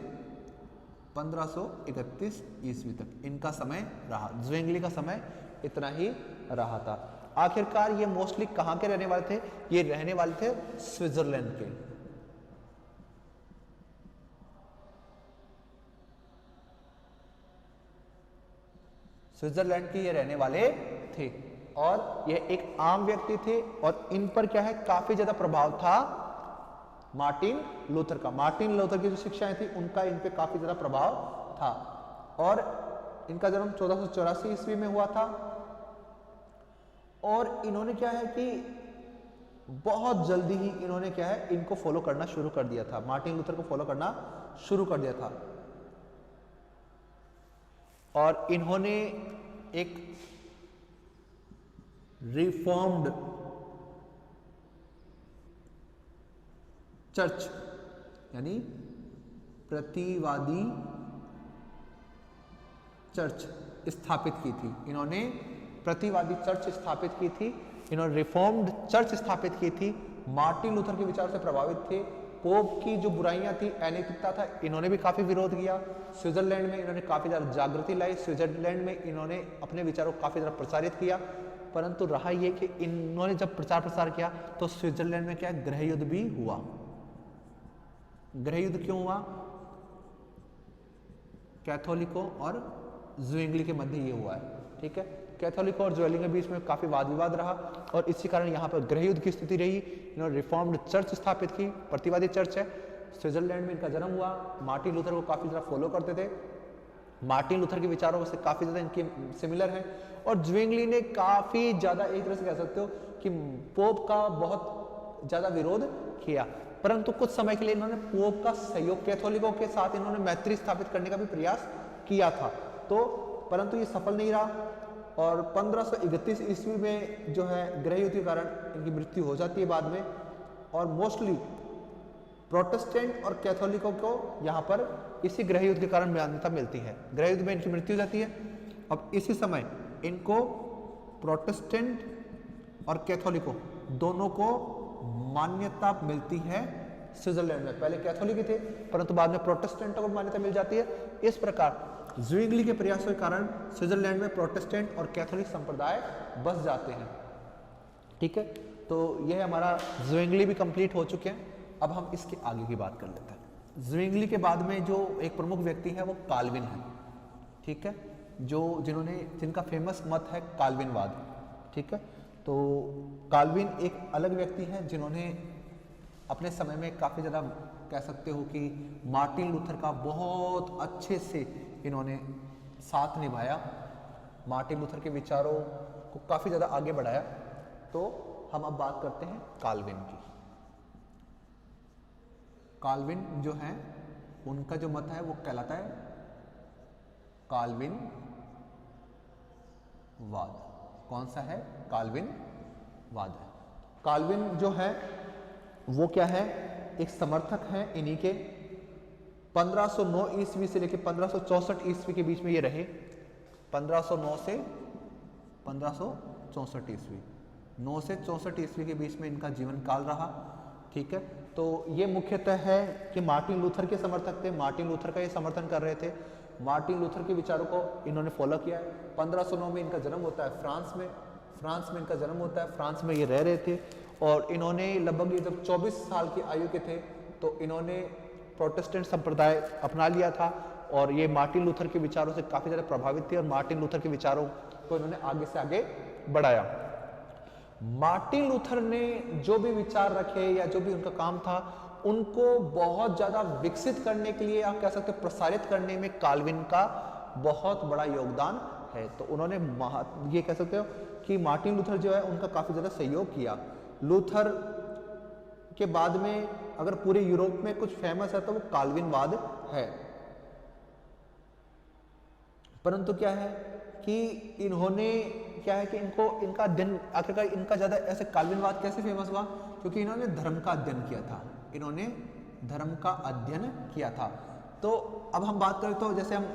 1531 ईस्वी तक इनका समय रहा। ज्विंगली का समय इतना ही रहा था। आखिरकार ये मोस्टली कहां के रहने वाले थे? ये रहने वाले थे स्विट्जरलैंड के। स्विट्जरलैंड के ये रहने वाले थे और ये एक आम व्यक्ति थे और इन पर क्या है, काफी ज्यादा प्रभाव था मार्टिन लूथर का। मार्टिन लूथर की जो शिक्षाएं थी उनका इन पे काफी ज्यादा प्रभाव था और इनका जन्म 1484 ईस्वी में हुआ था। और इन्होंने क्या है कि बहुत जल्दी ही इन्होंने क्या है, इनको फॉलो करना शुरू कर दिया था। मार्टिन लूथर को फॉलो करना शुरू कर दिया था और इन्होंने एक रिफॉर्म्ड चर्च यानी प्रतिवादी चर्च स्थापित की थी। इन्होंने प्रतिवादी चर्च स्थापित की थी, इन्होंने रिफॉर्म्ड चर्च स्थापित की थी। मार्टिन लूथर के विचार से प्रभावित थे। पोप की जो बुराइयां थी, अनैतिकता था, इन्होंने भी काफी विरोध किया। स्विट्जरलैंड में इन्होंने काफी ज्यादा जागृति लाई। स्विट्जरलैंड में इन्होंने अपने विचारों को काफी ज्यादा प्रसारित किया। परंतु रहा यह कि इन्होंने जब प्रचार प्रसार किया तो स्विट्जरलैंड में क्या गृह युद्ध भी हुआ। गृह युद्ध क्यों हुआ? कैथोलिकों और ज्विंगली के मध्य ये हुआ है। ठीक है, कैथोलिकों और ज्वेलिंग के बीच में काफी वाद विवाद रहा और इसी कारण यहाँ पर गृह युद्ध की स्थिति रही। इन्होंने रिफॉर्म्ड चर्च स्थापित की, प्रतिवादी चर्च है। स्विट्जरलैंड में इनका जन्म हुआ। मार्टिन लूथर को काफी ज्यादा फॉलो करते थे। मार्टिन लूथर के विचारों से काफी ज्यादा इनके सिमिलर है और ज्विंगली ने काफी ज्यादा, एक तरह से कह सकते हो कि पोप का बहुत ज्यादा विरोध किया। परंतु कुछ समय के लिए इन्होंने पोप का सहयोग, कैथोलिकों के साथ इन्होंने मैत्री स्थापित करने का भी प्रयास किया था, तो परंतु ये सफल नहीं रहा और 1531 ईस्वी में जो है गृह युद्ध के कारण इनकी मृत्यु हो जाती है बाद में। और मोस्टली प्रोटेस्टेंट और कैथोलिकों को यहाँ पर इसी गृह युद्ध के कारण मान्यता मिलती है। गृह युद्ध में इनकी मृत्यु हो जाती है। अब इसी समय इनको प्रोटेस्टेंट और कैथोलिकों दोनों को मान्यता मिलती है स्विट्जरलैंड में। पहले कैथोलिक थे परंतु बाद में प्रोटेस्टेंटों को मान्यता मिल जाती है। इस प्रकार ज्विंगली के प्रयासों के कारण स्विट्जरलैंड में प्रोटेस्टेंट और कैथोलिक संप्रदाय बस जाते हैं। ठीक है, तो यह हमारा ज्विंगली भी कंप्लीट हो चुके हैं। अब हम इसके आगे की बात कर लेते हैं। ज्विंगली के बाद में जो एक प्रमुख व्यक्ति है वो काल्विन है। ठीक है, जिनका फेमस मत है काल्विनवाद। ठीक है, तो काल्विन एक अलग व्यक्ति है जिन्होंने अपने समय में काफी ज्यादा, कह सकते हो कि मार्टिन लूथर का बहुत अच्छे से इन्होंने साथ निभाया। मार्टिन लूथर के विचारों को काफी ज्यादा आगे बढ़ाया। तो हम अब बात करते हैं काल्विन की। काल्विन जो है उनका जो मत है वो कहलाता है काल्विन वाद। कौन सा है? काल्विन वाद है। काल्विन जो है वो क्या है? एक समर्थक है इन्हीं के। 1509 ईस्वी से लेकर 1564 ईस्वी के बीच में ये रहे। 1509 से 1564 ईस्वी, 9 से 64 ईस्वी के बीच में इनका जीवन काल रहा। ठीक है, तो ये मुख्यतः है कि मार्टिन लूथर के समर्थक थे। मार्टिन लूथर का ये समर्थन कर रहे थे। मार्टिन लूथर के विचारों को इन्होंने फॉलो किया है। 1509 में इनका जन्म होता है फ्रांस में इनका जन्म होता है। फ्रांस में ये रह रहे थे और इन्होंने लगभग, ये जब 24 साल की आयु के थे तो इन्होंने प्रोटेस्टेंट संप्रदाय अपना लिया था और ये मार्टिन लूथर के विचारों से काफी ज्यादा प्रभावित थे और मार्टिन लूथर के विचारों को इन्होंने आगे से आगे बढ़ाया। मार्टिन लूथर ने जो भी विचार रखे या जो भी उनका काम था उनको बहुत ज्यादा विकसित करने के लिए, आप कह सकते हो प्रसारित करने में काल्विन का बहुत बड़ा योगदान है। तो उन्होंने ये कह सकते हो कि मार्टिन लूथर जो है उनका काफी ज्यादा सहयोग किया। लूथर के बाद में अगर पूरे यूरोप में कुछ फेमस है तो वो काल्विनवाद है। परंतु क्या है कि इन्होंने क्या है कि इनका अध्ययन आखिरकार इनका ज़्यादा ऐसे काल्विनवाद कैसे फेमस हुआ, क्योंकि इन्होंने धर्म का अध्ययन किया था, इन्होंने धर्म का अध्ययन किया था। तो अब हम बात करें तो जैसे हम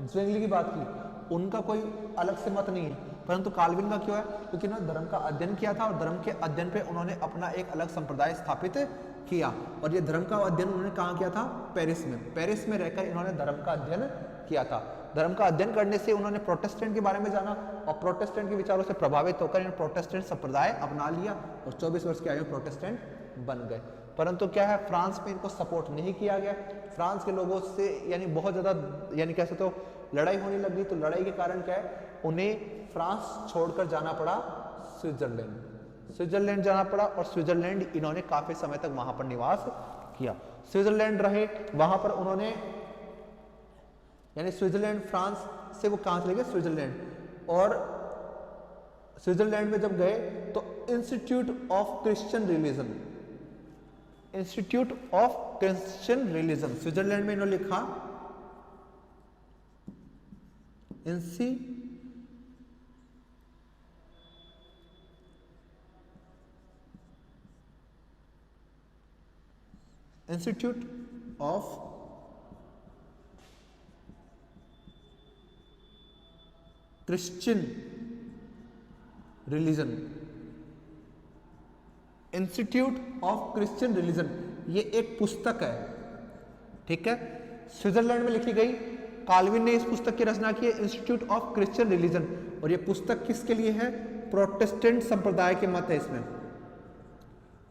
ज्वेंगली की बात की, उनका कोई अलग से मत नहीं है, परंतु काल्विन का क्यों है, क्योंकि उन्होंने धर्म का अध्ययन किया था और धर्म के अध्ययन पे उन्होंने अपना एक अलग संप्रदाय स्थापित किया। और ये धर्म का अध्ययन उन्होंने कहाँ किया था, पेरिस में। पेरिस में रहकर इन्होंने धर्म का अध्ययन किया था। धर्म का अध्ययन करने से उन्होंने प्रोटेस्टेंट के बारे में जाना और प्रोटेस्टेंट के विचारों से प्रभावित होकर इन्होंने प्रोटेस्टेंट संप्रदाय अपना लिया और 24 वर्ष की आयु में प्रोटेस्टेंट बन गए। परंतु क्या है, फ्रांस में इनको सपोर्ट नहीं किया गया। फ्रांस के लोगों से यानी बहुत ज़्यादा यानी कैसे तो लड़ाई होने लगी। तो लड़ाई के कारण क्या है, उन्हें फ्रांस छोड़कर जाना पड़ा स्विट्जरलैंड जाना पड़ा और स्विट्जरलैंड इन्होंने काफ़ी समय तक वहाँ पर निवास किया। स्विट्जरलैंड रहे, वहाँ पर उन्होंने यानी स्विट्जरलैंड, फ्रांस से वो कहाँ चले गए, स्विट्जरलैंड। और स्विट्जरलैंड में जब गए तो institute of Christian religion Switzerland में इन्होंने लिखा institute of Christian religion, institute of Christian religion, ये एक पुस्तक है, ठीक है, स्विट्जरलैंड में लिखी गई। काल्विन ने इस पुस्तक की रचना की है, इंस्टीट्यूट ऑफ क्रिश्चियन रिलीजन। और ये पुस्तक किसके लिए है, प्रोटेस्टेंट संप्रदाय के मत है इसमें,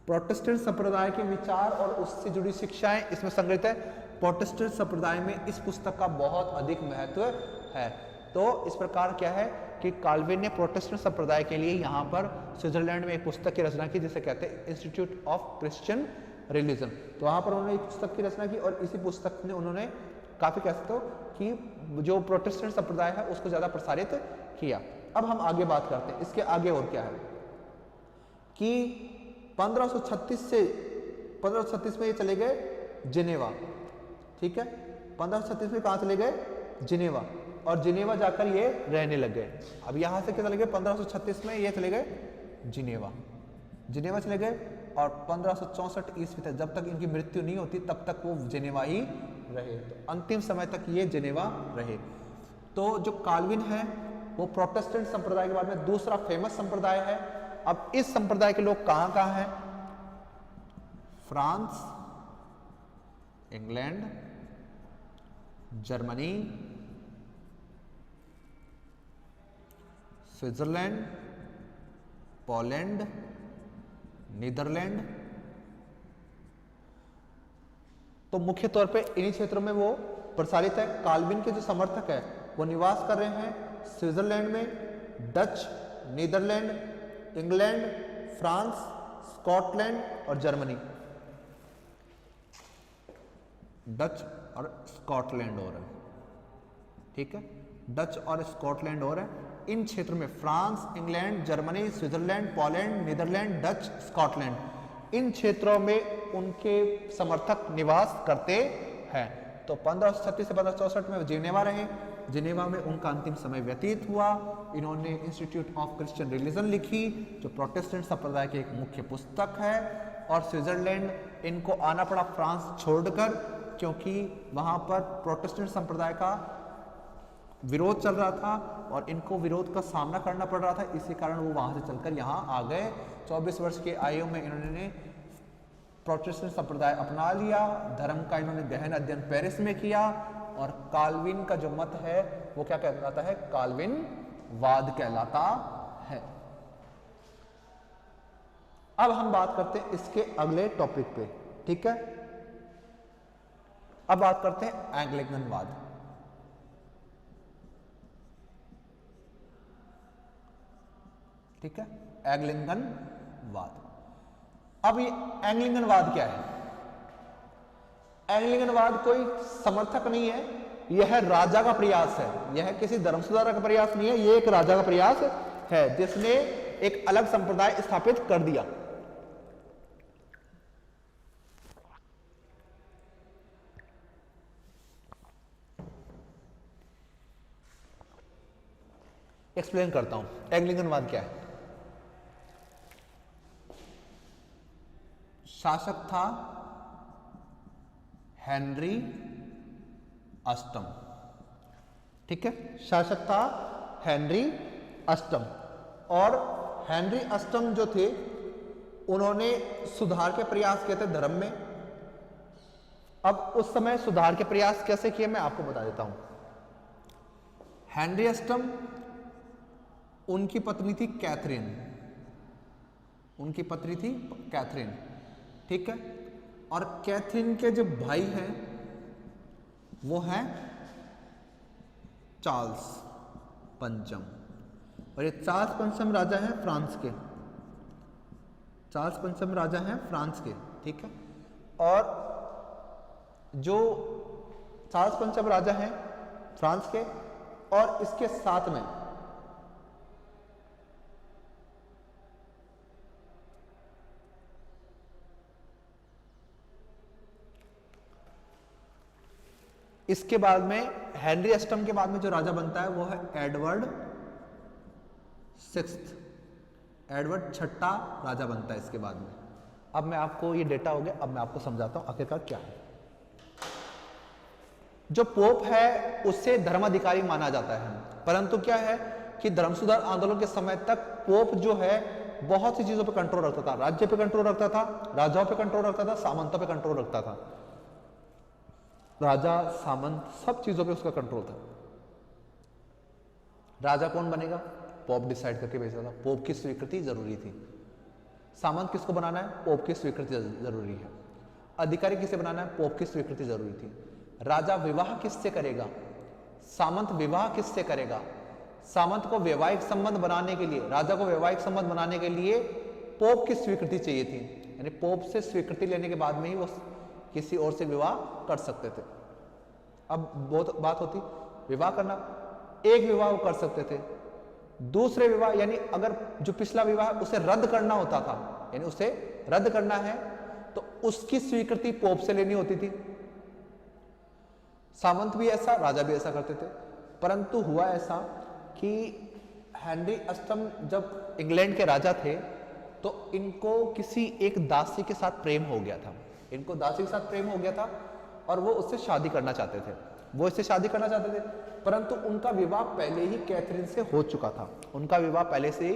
प्रोटेस्टेंट संप्रदाय के विचार और उससे जुड़ी शिक्षाएं इसमें संग्रहित है। प्रोटेस्टेंट संप्रदाय में इस पुस्तक का बहुत अधिक महत्व है। तो इस प्रकार क्या है कि काल्विन ने प्रोटेस्टेंट संप्रदाय के लिए यहाँ पर स्विट्जरलैंड में एक पुस्तक की रचना की जिसे कहते हैं इंस्टीट्यूट ऑफ क्रिश्चियन रिलीजन। तो वहाँ पर उन्होंने एक पुस्तक की रचना की और इसी पुस्तक ने उन्होंने काफ़ी कह सकते हो कि जो प्रोटेस्टेंट संप्रदाय है उसको ज़्यादा प्रसारित किया। अब हम आगे बात करते हैं, इसके आगे और क्या है कि 1536 में ये चले गए जिनेवा, ठीक है, 1536 में कहाँ चले गए, जिनेवा, और जिनेवा जाकर ये रहने लग गए। अब यहाँ से क्या चले गए, 1536 में ये चले गए जिनेवा चले गए और 1564 ईस्वी तक, जब तक इनकी मृत्यु नहीं होती तब तक वो जिनेवा ही रहे। तो अंतिम समय तक ये जिनेवा रहे। तो जो काल्विन है वो प्रोटेस्टेंट संप्रदाय के बाद में दूसरा फेमस संप्रदाय है। अब इस संप्रदाय के लोग कहां कहां हैं, France, England, Germany, Switzerland, Poland, Netherland. तो मुख्य तौर पे इन्हीं क्षेत्रों में वो प्रसारित है। काल्विन के जो समर्थक है वो निवास कर रहे हैं स्विट्जरलैंड में, Dutch, Netherland, England, France, Scotland और जर्मनी। डच और स्कॉटलैंड और है, ठीक है, डच और स्कॉटलैंड और है। इन क्षेत्रों में France, England, Germany, Switzerland, Poland, Netherland, Dutch, Scotland, इन क्षेत्रों में उनके समर्थक निवास करते हैं। तो 1536 से 1564 में जिनेवा रहे। जिनेवा में उनका अंतिम समय व्यतीत हुआ। इन्होंने इंस्टीट्यूट ऑफ क्रिश्चियन रिलीजन लिखी जो प्रोटेस्टेंट संप्रदाय की एक मुख्य पुस्तक है। और स्विट्जरलैंड इनको आना पड़ा फ्रांस छोड़कर, क्योंकि वहाँ पर प्रोटेस्टेंट संप्रदाय का विरोध चल रहा था और इनको विरोध का सामना करना पड़ रहा था। इसी कारण वो वहाँ से चलकर यहाँ आ गए। 24 वर्ष की आयु में इन्होंने प्रोटेस्टेंट संप्रदाय अपना लिया। धर्म का इन्होंने गहन अध्ययन पेरिस में किया और काल्विन का जो मत है वो क्या कहलाता है, काल्विनवाद कहलाता है। अब हम बात करते हैं इसके अगले टॉपिक पे, ठीक है। अब बात करते हैं एंग्लिकनवाद। ठीक है, एंग्लिकनवाद। अब ये एंग्लिकनवाद क्या है? एंग्लिकनवाद कोई समर्थक नहीं है, यह राजा का प्रयास है। यह किसी धर्म सुधारक का प्रयास नहीं है, यह एक राजा का प्रयास है जिसने एक अलग संप्रदाय स्थापित कर दिया। एक्सप्लेन करता हूं एंग्लिकनवाद क्या है। शासक था हेनरी अष्टम, ठीक है, शासक था हेनरी अष्टम। और हेनरी अष्टम जो थे उन्होंने सुधार के प्रयास किए थे धर्म में। अब उस समय सुधार के प्रयास कैसे किए मैं आपको बता देता हूं। हेनरी अष्टम, उनकी पत्नी थी कैथरीन, उनकी पत्नी थी कैथरीन, ठीक है। और कैथरीन के जो भाई हैं वो हैं चार्ल्स पंचम, और ये चार्ल्स पंचम राजा हैं फ्रांस के, चार्ल्स पंचम राजा हैं फ्रांस के, ठीक है। और जो चार्ल्स पंचम राजा हैं फ्रांस के, और इसके साथ में इसके बाद में हेनरी अष्टम के बाद में जो राजा बनता है वो है एडवर्ड सिक्स्थ, एडवर्ड छठा राजा बनता है इसके बाद में। अब मैं आपको ये डेटा हो गया, अब मैं आपको समझाता हूं आखिरकार क्या है। जो पोप है उसे धर्माधिकारी माना जाता है, परंतु क्या है कि धर्म सुधार आंदोलन के समय तक पोप जो है बहुत सी चीजों पर कंट्रोल रखता था। राज्य पे कंट्रोल रखता था, राजाओं पे कंट्रोल रखता था, सामंतों पे कंट्रोल रखता था। राजा सामंत सब चीजों पे उसका कंट्रोल था। राजा कौन बनेगा पोप डिसाइड करके भेजता था, पोप की स्वीकृति जरूरी थी। सामंत किसको बनाना है, पोप की स्वीकृति जरूरी है। अधिकारी किसे बनाना है, पोप की स्वीकृति जरूरी थी। राजा विवाह किससे करेगा, सामंत विवाह किससे करेगा। सामंत को वैवाहिक संबंध बनाने के लिए, राजा को वैवाहिक संबंध बनाने के लिए पोप की स्वीकृति चाहिए थी, यानी पोप से स्वीकृति लेने के बाद में ही वो किसी और से विवाह कर सकते थे। अब बहुत बात होती विवाह करना, एक विवाह वो कर सकते थे, दूसरे विवाह यानी अगर जो पिछला विवाह उसे रद्द करना होता था, यानी उसे रद्द करना है तो उसकी स्वीकृति पोप से लेनी होती थी। सामंत भी ऐसा, राजा भी ऐसा करते थे। परंतु हुआ ऐसा कि हेनरी अष्टम जब इंग्लैंड के राजा थे तो इनको किसी एक दासी के साथ प्रेम हो गया था, इनको दासी के साथ प्रेम हो गया था और वो उससे शादी करना चाहते थे, वो इससे शादी करना चाहते थे। परंतु उनका विवाह पहले ही कैथरीन से हो चुका था, उनका विवाह पहले से ही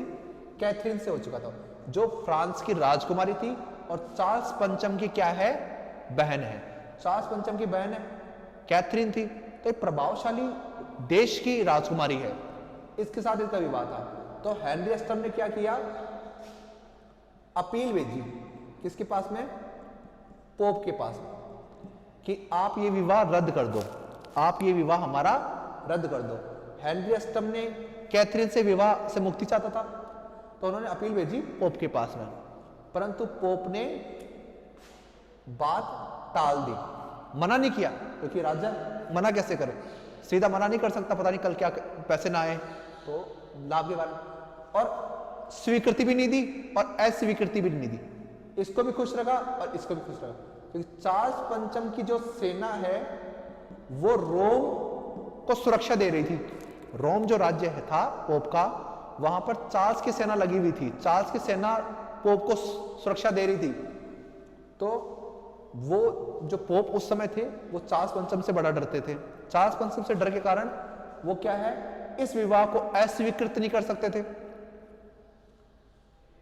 कैथरीन से हो चुका था, जो फ्रांस की राजकुमारी थी और चार्ल्स पंचम की क्या है, बहन है। चार्ल्स पंचम की बहन है कैथरीन थी, तो एक प्रभावशाली देश की राजकुमारी है, इसके साथ इसका विवाह था। तो हेनरी अष्टम ने क्या किया, अपील भेजी किसके पास में, पोप के पास में, कि आप ये विवाह रद्द कर दो, आप ये विवाह हमारा रद्द कर दो। हेनरी अष्टम ने कैथरीन से विवाह से मुक्ति चाहता था, तो उन्होंने अपील भेजी पोप के पास में, परंतु पोप ने बात टाल दी, मना नहीं किया, क्योंकि राजा मना कैसे करे, सीधा मना नहीं कर सकता, पता नहीं कल क्या पैसे ना आए तो लाभ के कारण, और स्वीकृति भी नहीं दी और अस्वीकृति भी नहीं दी, इसको भी खुश रखा और इसको भी खुश रखा। क्योंकि चार्ल्स पंचम की जो सेना है वो रोम को सुरक्षा दे रही थी, रोम जो राज्य है था पोप का, वहां पर चार्ल्स की सेना लगी हुई थी, चार्ल्स की सेना पोप को सुरक्षा दे रही थी। तो वो जो पोप उस समय थे वो चार्ल्स पंचम से बड़ा डरते थे। चार्ल्स पंचम से डर के कारण वो क्या है, इस विवाह को अस्वीकृत नहीं कर सकते थे,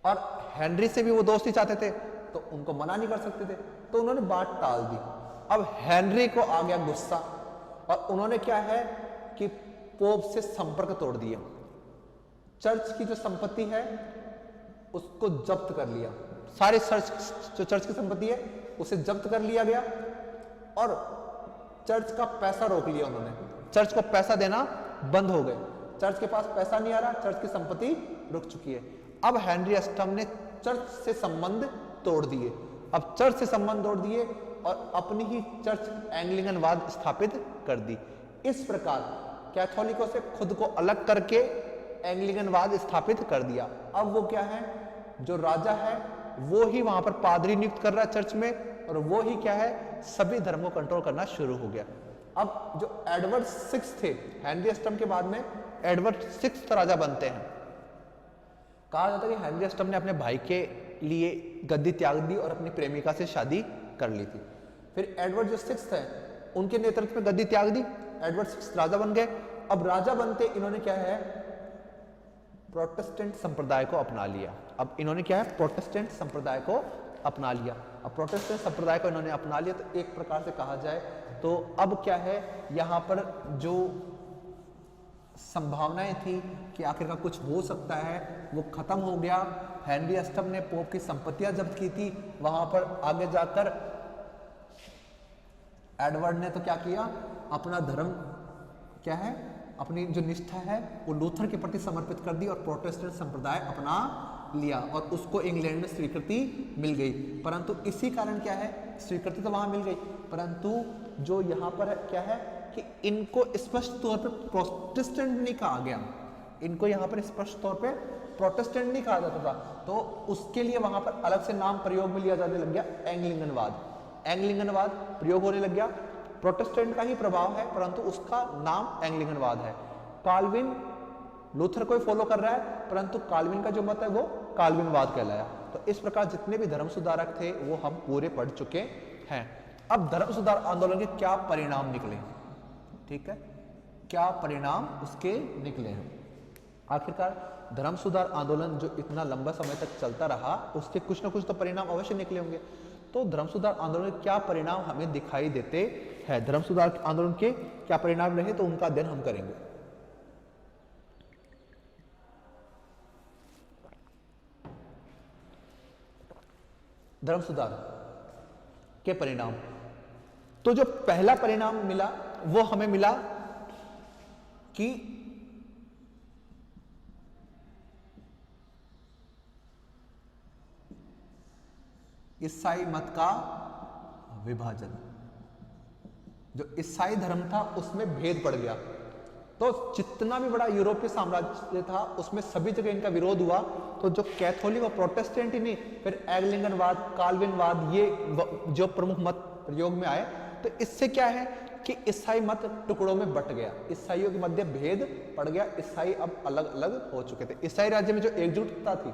और हेनरी से भी वो दोस्ती चाहते थे तो उनको मना नहीं कर सकते थे, तो उन्होंने बात टाल दी। अब हेनरी को आ गया गुस्सा और उन्होंने क्या है कि पोप से संपर्क तोड़ दिया, चर्च की जो संपत्ति है उसको जब्त कर लिया, सारे चर्च की संपत्ति है उसे जब्त कर लिया गया और चर्च का पैसा रोक लिया उन्होंने, चर्च को पैसा देना बंद हो गए, चर्च के पास पैसा नहीं आ रहा, चर्च की संपत्ति रुक चुकी है। अब हेनरी अष्टम ने चर्च से संबंध तोड़ दिए, अब चर्च से संबंध तोड़ दिए और अपनी ही चर्च एंग्लिकनवाद स्थापित कर दी। इस प्रकार कैथोलिकों से खुद को अलग करके एंग्लिकनवाद स्थापित कर दिया। अब वो क्या है, जो राजा है वो ही वहां पर पादरी नियुक्त कर रहा है चर्च में, और वो ही क्या है, सभी धर्मों को कंट्रोल करना शुरू हो गया। अब जो एडवर्ड सिक्स थे हेनरी अष्टम के बाद में, एडवर्ड सिक्स्थ राजा बनते हैं। कहा जाता है कि हेनरी अष्टम ने अपने भाई के लिए गद्दी त्याग दी और अपनी प्रेमिका से शादी कर ली थी। फिर एडवर्ड जो सिक्स्थ है उनके नेतृत्व में गद्दी त्याग दी, एडवर्ड सिक्स्थ राजा बन गए। अब राजा बनते इन्होंने क्या है, प्रोटेस्टेंट संप्रदाय को अपना लिया। अब इन्होंने क्या है, प्रोटेस्टेंट संप्रदाय को अपना लिया। अब प्रोटेस्टेंट संप्रदाय को इन्होंने अपना लिया तो एक प्रकार से कहा जाए तो अब क्या है, यहाँ पर जो संभावनाएं थी कि आखिरकार कुछ हो सकता है वो खत्म हो गया। हेनरी अष्टम ने पोप की संपत्तियां जब्त की थी, वहां पर आगे जाकर एडवर्ड ने तो क्या किया, अपना धर्म क्या है, अपनी जो निष्ठा है वो लूथर के प्रति समर्पित कर दी और प्रोटेस्टेंट संप्रदाय अपना लिया और उसको इंग्लैंड में स्वीकृति मिल गई। परंतु इसी कारण क्या है, स्वीकृति तो वहां मिल गई परंतु जो यहाँ पर क्या है कि इनको स्पष्ट तौर पर प्रोटेस्टेंट नहीं कहा गया, इनको यहाँ पर स्पष्ट तौर पे प्रोटेस्टेंट नहीं कहा जाता था, तो उसके लिए वहां पर अलग से नाम प्रयोग में लिया जाने लग गया, एंग्लिकनवाद। एंग्लिकनवाद प्रयोग होने लग गया, प्रोटेस्टेंट का ही प्रभाव है परंतु उसका नाम एंग्लिकनवाद है। काल्विन लूथर को फॉलो कर रहा है परंतु काल्विन का जो मत है वो काल्विनवाद कहलाया। तो इस प्रकार जितने भी धर्म सुधारक थे वो हम पूरे पढ़ चुके हैं। अब धर्म सुधार आंदोलन के क्या परिणाम निकले, ठीक है, क्या परिणाम उसके निकले हैं। आखिरकार धर्म सुधार आंदोलन जो इतना लंबा समय तक चलता रहा उसके कुछ ना कुछ तो परिणाम अवश्य निकले होंगे। तो धर्म सुधार आंदोलन के क्या परिणाम हमें दिखाई देते हैं, धर्म सुधार आंदोलन के क्या परिणाम रहे तो उनका अध्ययन हम करेंगे। धर्म सुधार के परिणाम, तो जो पहला परिणाम मिला वो हमें मिला कि ईसाई मत का विभाजन, जो ईसाई धर्म था उसमें भेद पड़ गया। तो जितना भी बड़ा यूरोपीय साम्राज्य था उसमें सभी जगह इनका विरोध हुआ। तो जो कैथोलिक और प्रोटेस्टेंट ही नहीं, फिर एंग्लिकनवाद, काल्विनवाद, ये जो प्रमुख मत प्रयोग में आए, तो इससे क्या है कि ईसाई मत टुकड़ों में बट गया, ईसाइयों के मध्य भेद पड़ गया, ईसाई अब अलग अलग हो चुके थे। ईसाई राज्य में जो एकजुटता थी,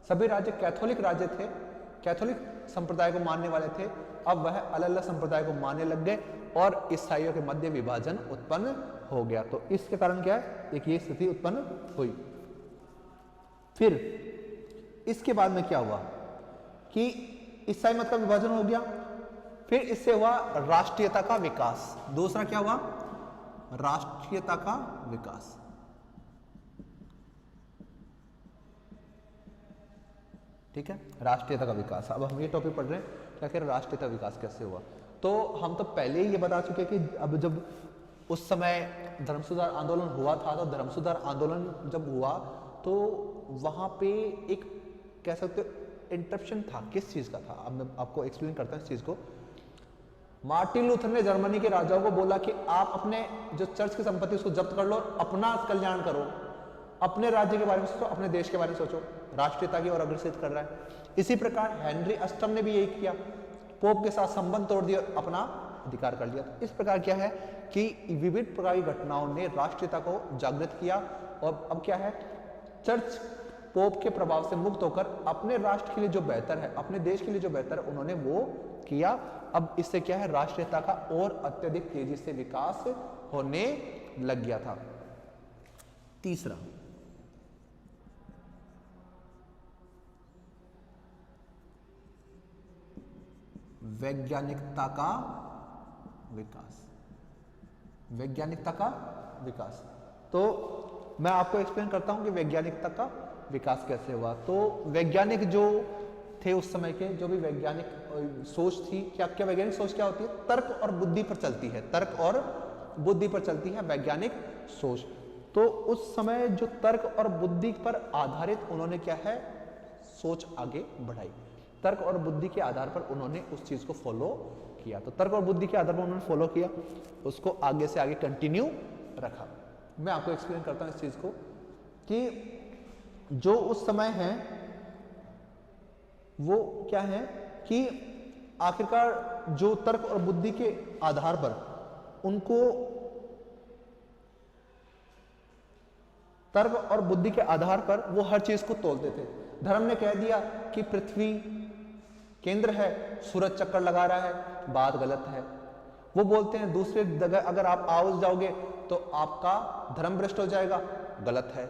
सभी राज्य कैथोलिक राज्य थे, कैथोलिक संप्रदाय को मानने वाले थे, अब वह अलग अलग संप्रदाय को मानने लग गए और ईसाइयों के मध्य विभाजन उत्पन्न हो गया। तो इसके कारण क्या है, एक ये स्थिति उत्पन्न हुई। फिर इसके बाद में क्या हुआ कि ईसाई मत का विभाजन हो गया, फिर इससे हुआ राष्ट्रीयता का विकास। दूसरा क्या हुआ, राष्ट्रीयता का विकास। ठीक है, राष्ट्रीयता का विकास। अब हम ये टॉपिक पढ़ रहे हैं क्या कह रहे, राष्ट्रीयता विकास कैसे हुआ। तो हम तो पहले ही ये बता चुके कि अब जब उस समय धर्म सुधार आंदोलन हुआ था, तो धर्म सुधार आंदोलन जब हुआ तो वहां पे एक कह सकते हो इंटरप्शन था, किस चीज का था, अब मैं आपको एक्सप्लेन करता हूं इस चीज को। मार्टिन लूथर ने जर्मनी के राजाओं को बोला कि आप अपने जो चर्च की संपत्ति उसको जब्त कर लो, अपना कल्याण करो, अपने राज्य के बारे में सोचो, अपने देश के बारे में सोचो। राष्ट्रीयता की ओर अग्रसित कर रहा है। इसी प्रकार हेनरी अष्टम ने भी यही किया, पोप के साथ संबंध तोड़ दिया, अपना अधिकार कर लिया। तो इस प्रकार क्या है कि विविध प्रकार की घटनाओं ने राष्ट्रीयता को जागृत किया और अब क्या है, चर्च पोप के प्रभाव से मुक्त होकर अपने राष्ट्र के लिए जो बेहतर है, अपने देश के लिए जो बेहतर है, उन्होंने वो किया। अब इससे क्या है, राष्ट्रीयता का और अत्यधिक तेजी से विकास होने लग गया था। तीसरा, वैज्ञानिकता का विकास। वैज्ञानिकता का विकास, तो मैं आपको एक्सप्लेन करता हूं कि वैज्ञानिकता का विकास कैसे हुआ। तो वैज्ञानिक जो थे उस समय के, जो भी वैज्ञानिक सोच थी, क्या क्या वैज्ञानिक सोच क्या होती है, तर्क और बुद्धि पर चलती है, तर्क और बुद्धि पर चलती है वैज्ञानिक सोच। तो उस समय जो तर्क और बुद्धि पर आधारित उन्होंने क्या है, सोच आगे बढ़ाई। तर्क और बुद्धि के आधार पर उन्होंने उस चीज को फॉलो किया। तो तर्क और बुद्धि के आधार पर उन्होंने फॉलो किया, उसको आगे से आगे कंटिन्यू रखा। मैं आपको एक्सप्लेन करता हूं इस चीज को कि जो उस समय है वो क्या है कि आखिरकार जो तर्क और बुद्धि के आधार पर उनको तर्क और बुद्धि के आधार पर वो हर चीज को तोलते थे। धर्म ने कह दिया कि पृथ्वी केंद्र है, सूरज चक्कर लगा रहा है, बात गलत है। वो बोलते हैं दूसरे जगह अगर आप आओ जाओगे तो आपका धर्म भ्रष्ट हो जाएगा, गलत है।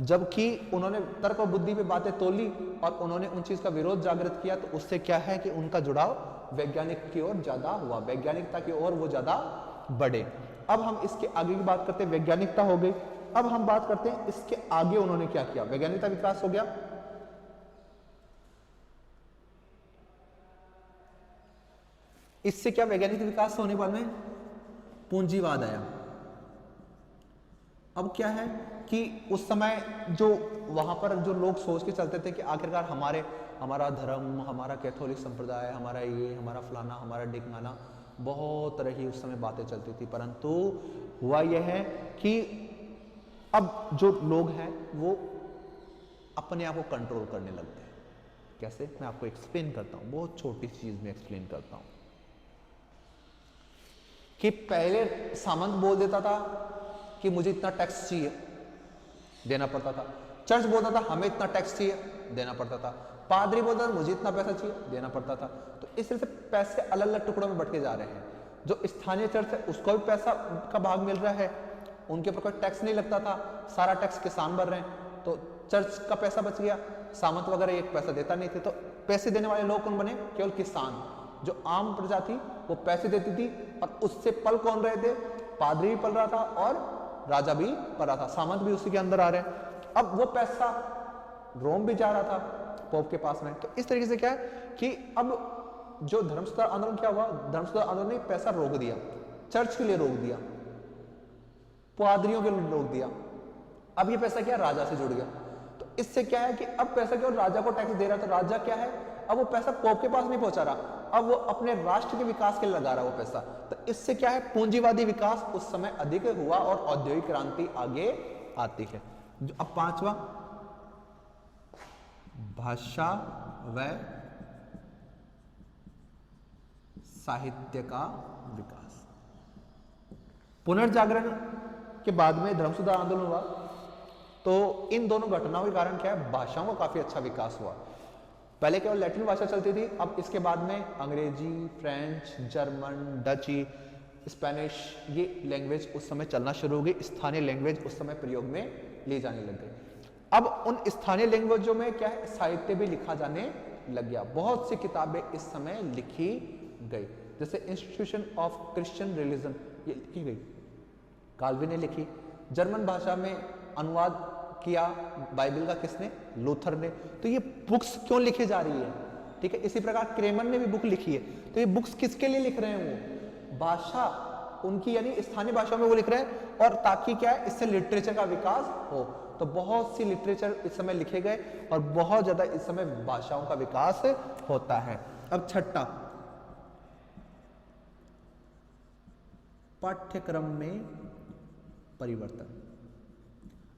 जबकि उन्होंने तर्क और बुद्धि पे बातें तोली और उन्होंने उन चीज का विरोध जागृत किया, तो उससे क्या है कि उनका जुड़ाव वैज्ञानिक की ओर ज्यादा हुआ, वैज्ञानिकता की ओर वो ज्यादा बढ़े। अब हम इसके आगे की बात करते हैं, वैज्ञानिकता हो गई। अब हम बात करते हैं इसके आगे उन्होंने क्या किया। वैज्ञानिकता विकास हो गया, इससे क्या वैज्ञानिक विकास होने के बाद में पूंजीवाद आया। अब क्या है कि उस समय जो वहां पर जो लोग सोच के चलते थे कि आखिरकार हमारा धर्म, हमारा कैथोलिक संप्रदाय, हमारा ये, हमारा फलाना, हमारा डिकमाना, बहुत तरह की उस समय बातें चलती थी। परंतु हुआ यह है कि अब जो लोग हैं वो अपने आप को कंट्रोल करने लगते हैं। कैसे, मैं आपको एक्सप्लेन करता हूं, बहुत छोटी चीज में एक्सप्लेन करता हूं। कि पहले सामंत बोल देता था कि मुझे इतना टैक्स चाहिए, देना पड़ता था। चर्च बोलता था हमें इतना टैक्स चाहिए, देना पड़ता था। पादरी बोलता था मुझे इतना पैसा चाहिए, देना पड़ता था। तो इस तरह से पैसे अलग अलग टुकड़ों में बंटे जा रहे हैं। जो स्थानीय चर्च है उसको भी पैसा का भाग मिल रहा है, उनके ऊपर कोई टैक्स नहीं लगता था, सारा टैक्स किसान भर रहे हैं, तो चर्च का पैसा बच गया। सामंत वगैरह एक पैसा देता नहीं थे, तो पैसे देने वाले लोग कौन बने? केवल किसान। जो आम प्रजा थी वो पैसे देती थी और उससे पल कौन रहे थे? पादरी भी पल रहा था और राजा भी पल रहा था, सामंत भी उसी के अंदर आ रहे हैं। अब वो पैसा रोम भी जा रहा था पोप के पास में। तो इस तरीके से क्या है कि अब जो धर्म सुधार आंदोलन क्या हुआ, धर्म सुधार आंदोलन ने पैसा रोक दिया, चर्च के लिए रोक दिया, पादरियों के लिए रोक दिया। अब ये पैसा क्या, राजा से जुड़ गया। तो इससे क्या है कि अब पैसा केवल राजा को टैक्स दे रहा है, तो राजा क्या है, अब वो पैसा पोप के पास नहीं पहुंचा रहा, अब वो अपने राष्ट्र के विकास के लिए लगा रहा है वो पैसा। तो इससे क्या है, पूंजीवादी विकास उस समय अधिक हुआ और औद्योगिक क्रांति आगे आती है। जो अब पांचवा, भाषा व साहित्य का विकास। पुनर्जागरण के बाद में धर्म सुधार आंदोलन हुआ, तो इन दोनों घटनाओं के कारण क्या है, भाषाओं का काफी अच्छा विकास हुआ। पहले केवल लैटिन भाषा चलती थी, अब इसके बाद में अंग्रेजी, फ्रेंच, जर्मन, डची, स्पेनिश, ये लैंग्वेज उस समय चलना शुरू हो गई। स्थानीय लैंग्वेज उस समय प्रयोग में ली जाने लग गई। अब उन स्थानीय लैंग्वेजों में क्या है, साहित्य भी लिखा जाने लग गया। बहुत सी किताबें इस समय लिखी गई, जैसे इंस्टीट्यूशन ऑफ क्रिश्चियन रिलीजन, ये लिखी गई, काल्विन ने लिखी। जर्मन भाषा में अनुवाद किया बाइबल का किसने, लूथर ने। तो ये बुक्स क्यों लिखी जा रही है, ठीक है। इसी प्रकार क्रेमर ने भी बुक लिखी है। तो ये बुक्स किसके लिए लिख रहे हैं, वो भाषा उनकी यानी स्थानीय भाषा में वो लिख रहे हैं, और ताकि क्या है, इससे लिटरेचर का विकास हो। तो बहुत सी लिटरेचर इस समय लिखे गए और बहुत ज्यादा इस समय भाषाओं का विकास होता है। अब छठा, पाठ्यक्रम में परिवर्तन।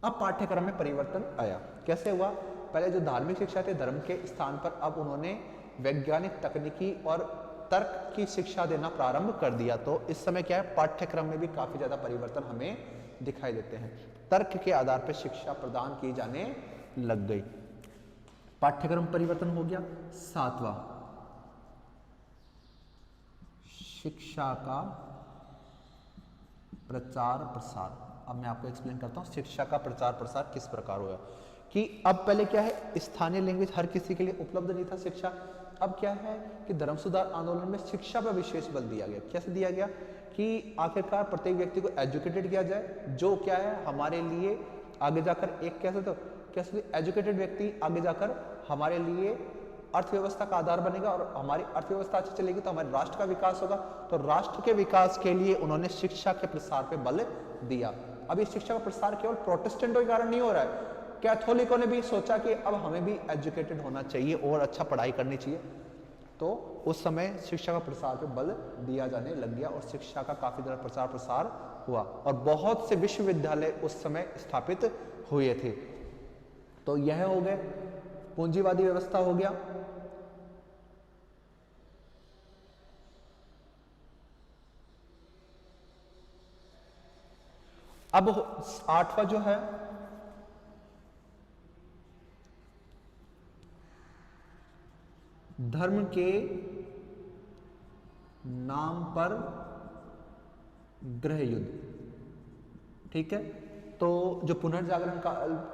अब पाठ्यक्रम में परिवर्तन आया, कैसे हुआ? पहले जो धार्मिक शिक्षा थे धर्म के स्थान पर अब उन्होंने वैज्ञानिक, तकनीकी और तर्क की शिक्षा देना प्रारंभ कर दिया। तो इस समय क्या है, पाठ्यक्रम में भी काफी ज्यादा परिवर्तन हमें दिखाई देते हैं। तर्क के आधार पर शिक्षा प्रदान की जाने लग गई, पाठ्यक्रम परिवर्तन हो गया। सातवां, शिक्षा का प्रचार प्रसार। अब मैं आपको एक्सप्लेन करता हूँ शिक्षा का प्रचार प्रसार किस प्रकार हुआ। कि अब पहले क्या है, स्थानीय लैंग्वेज हर किसी के लिए उपलब्ध नहीं था शिक्षा। अब क्या है कि धर्म सुधार आंदोलन में शिक्षा पर विशेष बल दिया गया। कैसे दिया गया कि आखिरकार प्रत्येक व्यक्ति को एजुकेटेड किया जाए, जो क्या है हमारे लिए आगे जाकर एक कैसे एजुकेटेड व्यक्ति आगे जाकर हमारे लिए अर्थव्यवस्था का आधार बनेगा, और हमारी अर्थव्यवस्था अच्छी चलेगी तो हमारे राष्ट्र का विकास होगा। तो राष्ट्र के विकास के लिए उन्होंने शिक्षा के प्रसार पे बल दिया। अब इस शिक्षा का प्रसार केवल प्रोटेस्टेंटों के कारण नहीं हो रहा है, कैथोलिकों ने भी सोचा कि अब हमें भी एजुकेटेड होना चाहिए और अच्छा पढ़ाई करनी चाहिए। तो उस समय शिक्षा का प्रसार पे बल दिया जाने लग गया और शिक्षा का काफी ज्यादा प्रचार प्रसार हुआ और बहुत से विश्वविद्यालय उस समय स्थापित हुए थे। तो यह हो गए, पूंजीवादी व्यवस्था हो गया। अब आठवां जो है धर्म के नाम पर गृह युद्ध। ठीक है, तो जो पुनर्जागरण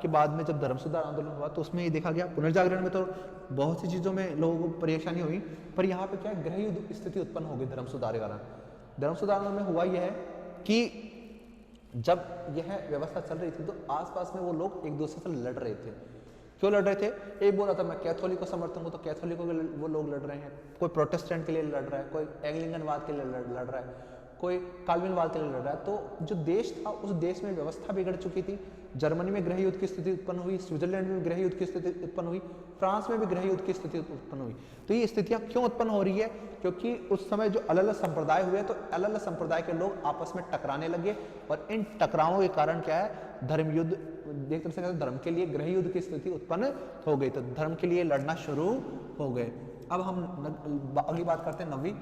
के बाद में जब धर्म सुधार आंदोलन हुआ तो उसमें ये देखा गया, पुनर्जागरण में तो बहुत सी चीजों में लोगों को परेशानी हुई, पर यहाँ पे क्या है, गृह युद्ध स्थिति उत्पन्न हो गई धर्म सुधार के कारण। धर्म सुधार में हुआ यह है कि जब यह व्यवस्था चल रही थी तो आसपास में वो लोग एक दूसरे से लड़ रहे थे। क्यों लड़ रहे थे? एक बोल रहा था मैं कैथोलिक को समर्थन हूँ, तो कैथोलिकों के वो लोग लड़ रहे हैं, कोई प्रोटेस्टेंट के लिए लड़ रहा है, कोई एंग्लिकनवाद के लिए लड़ रहा है, कोई काल्विनवाद के लिए लड़ रहा है। तो जो देश था उस देश में व्यवस्था बिगड़ चुकी थी। जर्मनी में गृह युद्ध की स्थिति उत्पन्न हुई, स्विट्जरलैंड में गृह युद्ध की स्थिति उत्पन्न हुई, फ्रांस में भी गृह युद्ध की स्थिति उत्पन्न हुई। तो ये स्थितियां क्यों उत्पन्न हो रही है? क्योंकि उस समय जो अलग अलग संप्रदाय हुए तो अलग अलग संप्रदाय के लोग आपस में टकराने लगे, और इन टकरावों के कारण क्या है, धर्म युद्ध, एक तरह से कहते हैं धर्म के लिए गृह युद्ध की स्थिति उत्पन्न हो गई। तो धर्म के लिए लड़ना शुरू हो गए। अब हम अगली बात करते हैं 9वीं,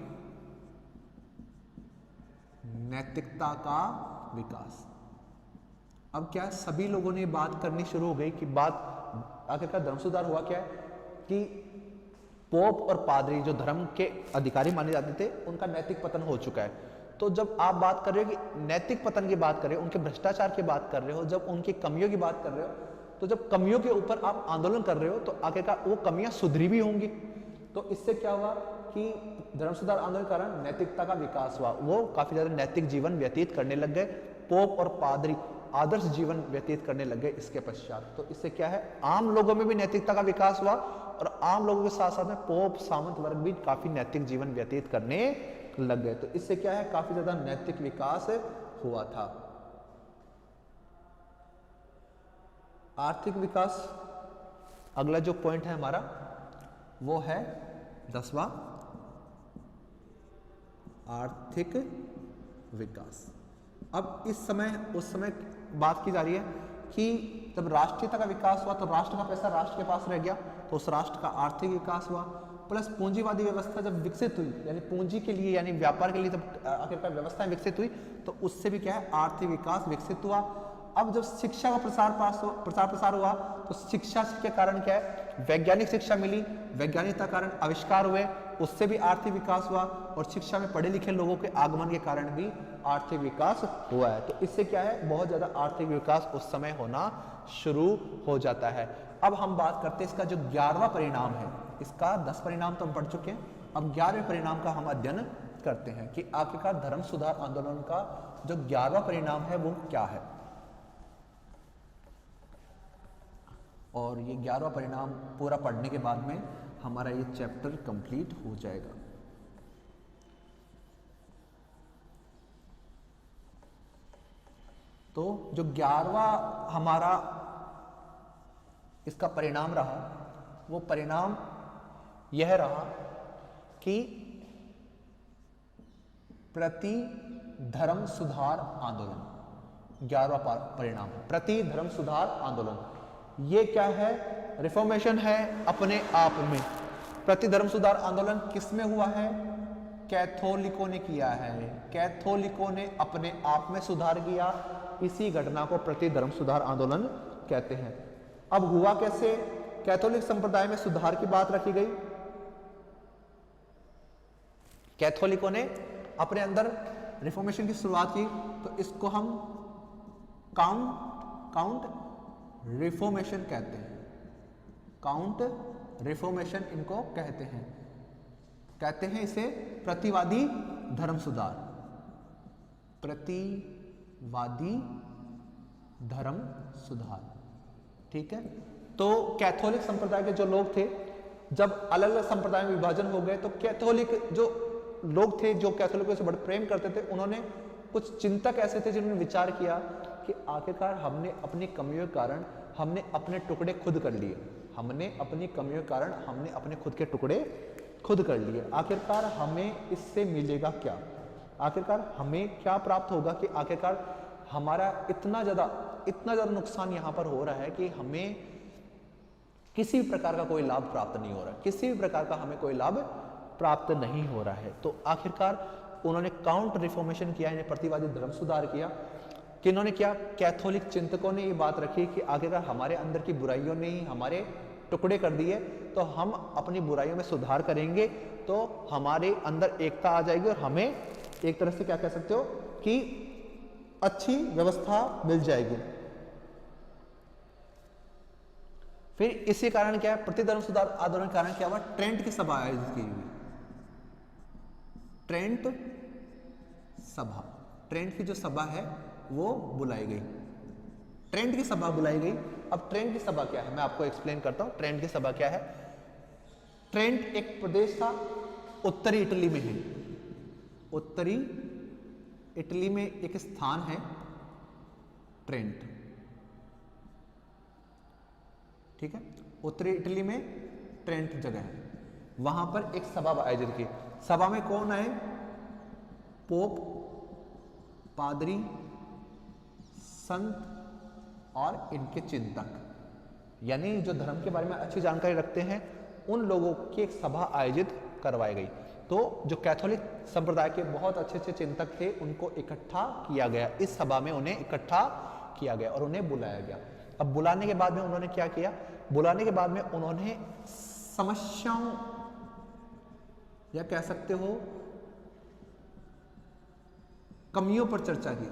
नैतिकता का विकास। अब क्या सभी लोगों ने बात करनी शुरू हो गई कि बात आखिरकार धर्म सुधार हुआ क्या है कि पोप और पादरी जो धर्म के अधिकारी माने जाते थे उनका नैतिक पतन हो चुका है। तो जब आप बात कर रहे हो कि नैतिक पतन की बात कर रहे हो, उनके भ्रष्टाचार की बात कर रहे हो, जब उनकी कमियों की बात कर रहे हो, तो जब कमियों के ऊपर आप आंदोलन कर रहे हो तो आखिरकार वो कमियां सुधरी भी होंगी। तो इससे क्या हुआ कि धर्म सुधार आंदोलन के कारण नैतिकता का विकास हुआ, वो काफी ज्यादा नैतिक जीवन व्यतीत करने लग गए। पोप और पादरी आदर्श जीवन व्यतीत करने लग गए इसके पश्चात। तो इससे क्या है, आम लोगों में भी नैतिकता का विकास हुआ, और आम लोगों के साथ साथ में पोप सामंत वर्ग भी काफी नैतिक जीवन व्यतीत करने लग गए। तो इससे क्या है, काफी ज्यादा नैतिक विकास हुआ था। आर्थिक विकास, अगला जो पॉइंट है हमारा वो है 10वां, आर्थिक विकास। अब इस समय उस समय बात की जा रही है कि जब राष्ट्रीयता का विकास हुआ तो राष्ट्र का पैसा राष्ट्र के पास रह गया, तो उस राष्ट्र का आर्थिक विकास हुआ। प्लस पूंजीवादी व्यवस्था जब विकसित हुई, यानी पूंजी के लिए यानी व्यापार के लिए जब आखिरकार व्यवस्थाएं विकसित हुई तो उससे भी क्या है, आर्थिक विकास विकसित हुआ। अब जब शिक्षा का प्रसार प्रसार हुआ तो शिक्षा के कारण क्या है, वैज्ञानिक शिक्षा मिली, वैज्ञानिकता कारण आविष्कार हुए, उससे भी आर्थिक विकास हुआ, और शिक्षा में पढ़े लिखे लोगों के आगमन के कारण भी आर्थिक विकास हुआ है। तो इससे क्या है, बहुत ज्यादा आर्थिक विकास उस समय होना शुरू हो जाता है। अब हम बात करते हैं इसका जो 11वां परिणाम है, इसका 10 परिणाम तो हम पढ़ चुके हैं, अब 11वें परिणाम का हम अध्ययन करते हैं कि आखिरकार धर्म सुधार आंदोलन का जो 11वां परिणाम है वो क्या है। और ये 11वां परिणाम पूरा पढ़ने के बाद में हमारा ये चैप्टर कंप्लीट हो जाएगा। तो जो 11वां हमारा इसका परिणाम रहा, वो परिणाम यह रहा कि प्रति धर्म सुधार आंदोलन। 11वां परिणाम प्रति धर्म सुधार आंदोलन। ये क्या है, रिफॉर्मेशन है अपने आप में। प्रति धर्म सुधार आंदोलन किस में हुआ है, कैथोलिकों ने किया है। कैथोलिकों ने अपने आप में सुधार किया, इसी घटना को प्रति धर्म सुधार आंदोलन कहते हैं। अब हुआ कैसे, कैथोलिक संप्रदाय में सुधार की बात रखी गई, कैथोलिकों ने अपने अंदर रिफॉर्मेशन की शुरुआत की, तो इसको हम काउंट रिफॉर्मेशन कहते हैं। काउंट रिफॉर्मेशन इनको कहते हैं इसे प्रतिवादी धर्म सुधार, प्रतिवादी धर्म सुधार। ठीक है, तो कैथोलिक संप्रदाय के जो लोग थे, जब अलग अलग संप्रदाय में विभाजन हो गए तो कैथोलिक जो लोग थे जो कैथोलिकों से बड़े प्रेम करते थे, उन्होंने कुछ चिंतक ऐसे थे जिन्होंने विचार किया कि आखिरकार हमने अपनी कमियों के कारण हमने अपने टुकड़े खुद कर लिए, हमने अपनी कमियों के कारण हमने अपने खुद के टुकड़े खुद कर लिए। आखिरकार हमें इससे मिलेगा क्या, आखिरकार हमें क्या प्राप्त होगा कि आखिरकार हमारा इतना ज्यादा नुकसान यहाँ पर हो रहा है कि हमें किसी भी प्रकार का कोई लाभ प्राप्त नहीं हो रहा है, किसी भी प्रकार का हमें कोई लाभ प्राप्त नहीं हो रहा है। तो आखिरकार उन्होंने काउंट रिफॉर्मेशन किया, इन्हें प्रतिवादी धर्म सुधार किया। किन्होंने किया, कैथोलिक चिंतकों ने ये बात रखी कि आखिरकार हमारे अंदर की बुराइयों ने ही हमारे टुकड़े कर दिए, तो हम अपनी बुराइयों में सुधार करेंगे, तो हमारे अंदर एकता आ जाएगी और हमें एक तरह से क्या कह सकते हो कि अच्छी व्यवस्था मिल जाएगी। फिर इसी कारण क्या है, प्रतिधर्म सुधार आंदोलन के कारण क्या हुआ, ट्रेंट की सभा आयोजित की हुई। ट्रेंट सभा, ट्रेंट की जो सभा है वो बुलाई गई, ट्रेंट की सभा बुलाई गई। अब ट्रेंट की सभा क्या है मैं आपको एक्सप्लेन करता हूं। ट्रेंट की सभा क्या है, ट्रेंट एक प्रदेश था, उत्तरी इटली में है। उत्तरी इटली में एक स्थान है ट्रेंट, ठीक है, उत्तरी इटली में ट्रेंट जगह है। वहां पर एक सभा आयोजित की। सभा में कौन आए, पोप, पादरी, संत और इनके चिंतक, यानी जो धर्म के बारे में अच्छी जानकारी रखते हैं उन लोगों की एक सभा आयोजित करवाई गई। तो जो कैथोलिक संप्रदाय के बहुत अच्छे अच्छे चिंतक थे उनको इकट्ठा किया गया, इस सभा में उन्हें इकट्ठा किया गया और उन्हें बुलाया गया। अब बुलाने के बाद में उन्होंने क्या किया, बुलाने के बाद में उन्होंने समस्याओं या कह सकते हो कमियों पर चर्चा की,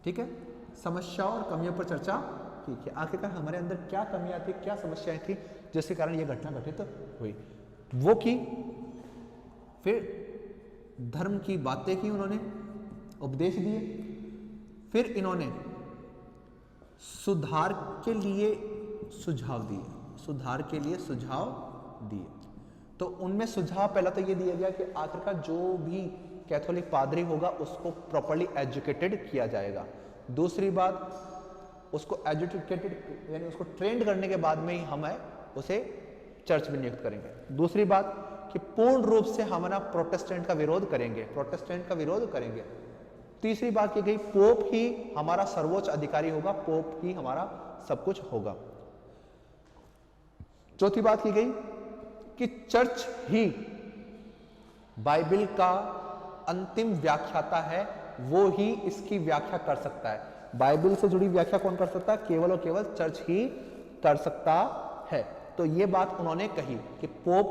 ठीक है, समस्याओं और कमियों पर चर्चा की कि आखिरकार हमारे अंदर क्या कमियां थी, क्या समस्याएं थी जिसके कारण यह घटना घटित हुई, वो की। फिर धर्म की बातें की उन्होंने, उपदेश दिए। फिर इन्होंने सुधार के लिए सुझाव दिए, सुधार के लिए सुझाव दिए। तो उनमें सुझाव पहला तो ये दिया गया कि आखिरकार जो भी कैथोलिक पादरी होगा उसको प्रॉपर्ली एजुकेटेड किया जाएगा। दूसरी बात, उसको एजुकेटेड यानी उसको ट्रेंड करने के बाद में ही हम उसे चर्च में नियुक्त करेंगे। दूसरी बात कि पूर्ण रूप से हमारा प्रोटेस्टेंट का विरोध करेंगे, प्रोटेस्टेंट का विरोध करेंगे। तीसरी बात की गई, पोप ही हमारा सर्वोच्च अधिकारी होगा, पोप ही हमारा सब कुछ होगा। चौथी बात की गई कि चर्च ही बाइबल का अंतिम व्याख्याता है, वो ही इसकी व्याख्या कर सकता है। बाइबल से जुड़ी व्याख्या कौन कर सकता है, केवल और केवल चर्च ही कर सकता है। तो ये बात उन्होंने कही कि पोप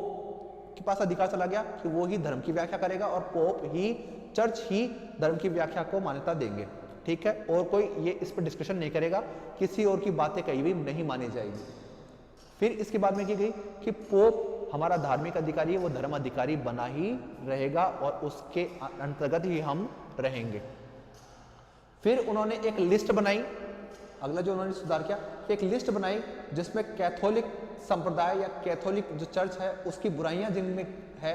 के पास अधिकार चला गया कि वो ही धर्म की व्याख्या करेगा और पोप ही, चर्च ही धर्म की व्याख्या को मान्यता देंगे, ठीक है, और कोई ये इस पर डिस्कशन नहीं करेगा, किसी और की बातें कहीं भी नहीं मानी जाएगी। फिर इसके बाद में की गई कि पोप हमारा धार्मिक अधिकारी है, वो धर्म अधिकारी बना ही रहेगा और उसके अंतर्गत ही हम रहेंगे। फिर उन्होंने एक लिस्ट बनाई, अगला जो उन्होंने सुधार किया कि एक लिस्ट बनाई जिसमें कैथोलिक संप्रदाय या कैथोलिक जो चर्च है उसकी बुराइयां जिनमें है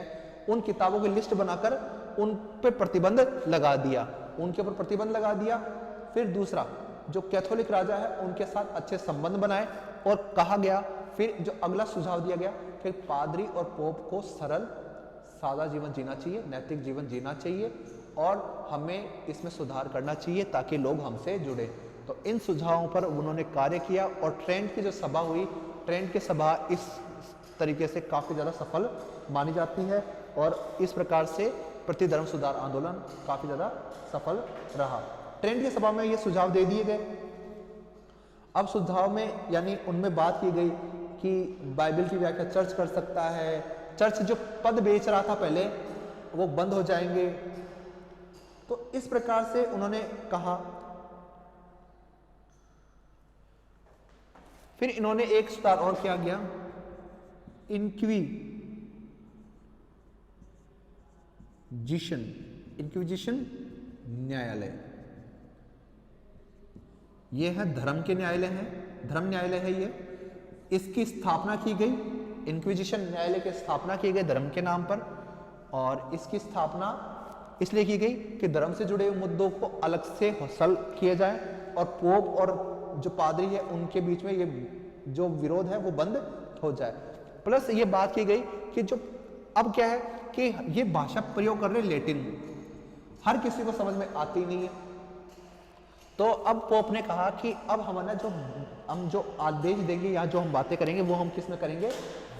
उन किताबों की लिस्ट बनाकर उन पे प्रतिबंध लगा दिया, उनके ऊपर प्रतिबंध लगा दिया। फिर दूसरा, जो कैथोलिक राजा है उनके साथ अच्छे संबंध बनाए और कहा गया, फिर जो अगला सुझाव दिया गया कि पादरी और पोप को सरल सादा जीवन जीना चाहिए, नैतिक जीवन जीना चाहिए और हमें इसमें सुधार करना चाहिए ताकि लोग हमसे जुड़े। तो इन सुझावों पर उन्होंने कार्य किया और ट्रेंट की जो सभा हुई, ट्रेंट की सभा इस तरीके से काफ़ी ज़्यादा सफल मानी जाती है और इस प्रकार से प्रतिधर्म सुधार आंदोलन काफ़ी ज़्यादा सफल रहा। ट्रेंट की सभा में ये सुझाव दे दिए गए। अब सुझाव में यानी उनमें बात की गई कि बाइबल की व्याख्या चर्च कर सकता है, चर्च जो पद बेच रहा था पहले वो बंद हो जाएंगे। तो इस प्रकार से उन्होंने कहा। फिर इन्होंने एक सुधार और किया गया, इंक्विजिशन न्यायालय। यह है धर्म के न्यायालय है, धर्म न्यायालय है ये। इसकी स्थापना की गई, इंक्विजिशन न्यायालय की स्थापना की गई धर्म के नाम पर और इसकी स्थापना इसलिए की गई कि धर्म से जुड़े हुए मुद्दों को अलग से हल किया जाए और पोप और जो पादरी है उनके बीच में ये जो विरोध है वो बंद हो जाए। प्लस ये बात की गई कि जो अब क्या है कि ये भाषा प्रयोग कर रहे लैटिन, हर किसी को समझ में आती नहीं है। तो अब पोप ने कहा कि अब हम जो आदेश देंगे या जो हम बातें करेंगे वो हम किस में करेंगे,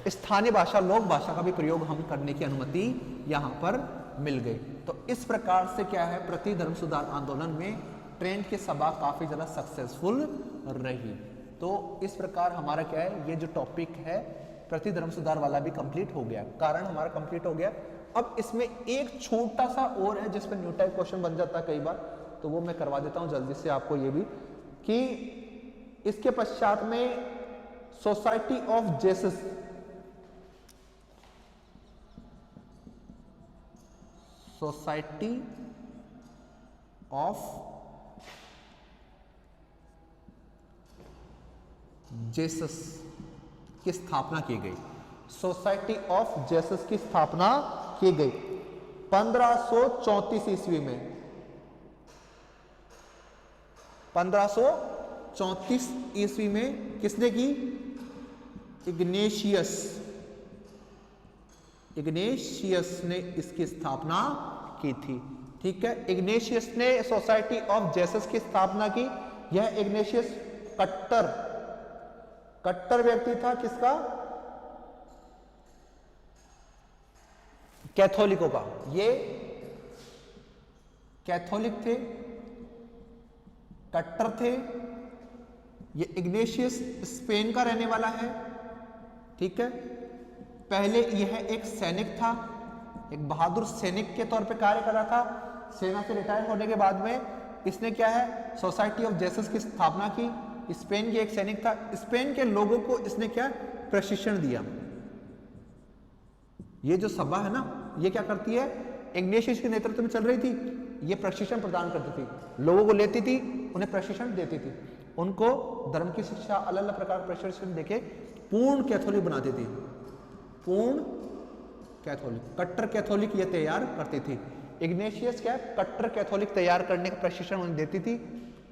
स्थानीय भाषा, लोक भाषा का भी प्रयोग हम करने की अनुमति यहाँ पर मिल गई। तो इस प्रकार से क्या है, प्रतिधर्म सुधार आंदोलन में ट्रेंट की सभा काफी ज्यादा सक्सेसफुल रही। तो इस प्रकार हमारा क्या है, ये जो टॉपिक है प्रति धर्म सुधार वाला भी कंप्लीट हो गया, कारण हमारा कंप्लीट हो गया। अब इसमें एक छोटा सा और है जिस पर न्यू टाइप क्वेश्चन बन जाता है कई बार, तो वो मैं करवा देता हूं जल्दी से आपको ये भी, कि इसके पश्चात में society of Jesus, society of Jesus की स्थापना की गई। सोसाइटी ऑफ जेसस की स्थापना की गई 1534 ईस्वी में। 1534 ईस्वी में किसने की? इग्नेशियस ने इसकी स्थापना की थी। ठीक है, इग्नेशियस ने सोसाइटी ऑफ जेसस की स्थापना की। यह इग्नेशियस कट्टर व्यक्ति था, किसका? कैथोलिकों का। ये कैथोलिक थे, कट्टर थे। ये इग्नेशियस स्पेन का रहने वाला है। ठीक है, पहले यह एक सैनिक था, एक बहादुर सैनिक के तौर पे कार्य कर रहा था। सेना से रिटायर होने के बाद में इसने क्या है, सोसाइटी ऑफ जेसस की स्थापना की। स्पेन के एक सैनिक था। स्पेन के लोगों को इसने क्या प्रशिक्षण दिया। ये जो सभा है ना, ये क्या करती है, इग्नेशियस के नेतृत्व में चल रही थी। ये प्रशिक्षण प्रदान करती थी, लोगों को लेती थी, उन्हें प्रशिक्षण देती थी, उनको धर्म की शिक्षा अलग अलग प्रकार का प्रशिक्षण देके पूर्ण कैथोलिक बनाती थी। पूर्ण कैथोलिक, कट्टर कैथोलिक ये तैयार करती थी। इग्नेशियस क्या, कट्टर कैथोलिक तैयार करने का प्रशिक्षण उन्हें देती थी,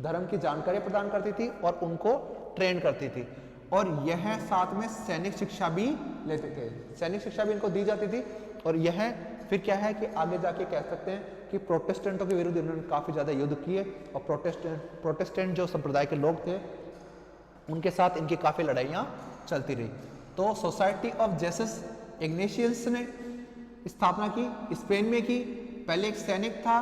धर्म की जानकारी प्रदान करती थी और उनको ट्रेन करती थी। और यह साथ में सैनिक शिक्षा भी लेते थे, सैनिक शिक्षा भी इनको दी जाती थी। और यह फिर क्या है कि आगे जाके कह सकते हैं कि प्रोटेस्टेंटों के विरुद्ध इन्होंने काफी ज्यादा युद्ध किए। और प्रोटेस्टेंट जो संप्रदाय के लोग थे, उनके साथ इनकी काफी लड़ाइयां चलती रही। तो सोसाइटी ऑफ जेसस इग्नेशियस ने स्थापना की, स्पेन में की। पहले एक सैनिक था,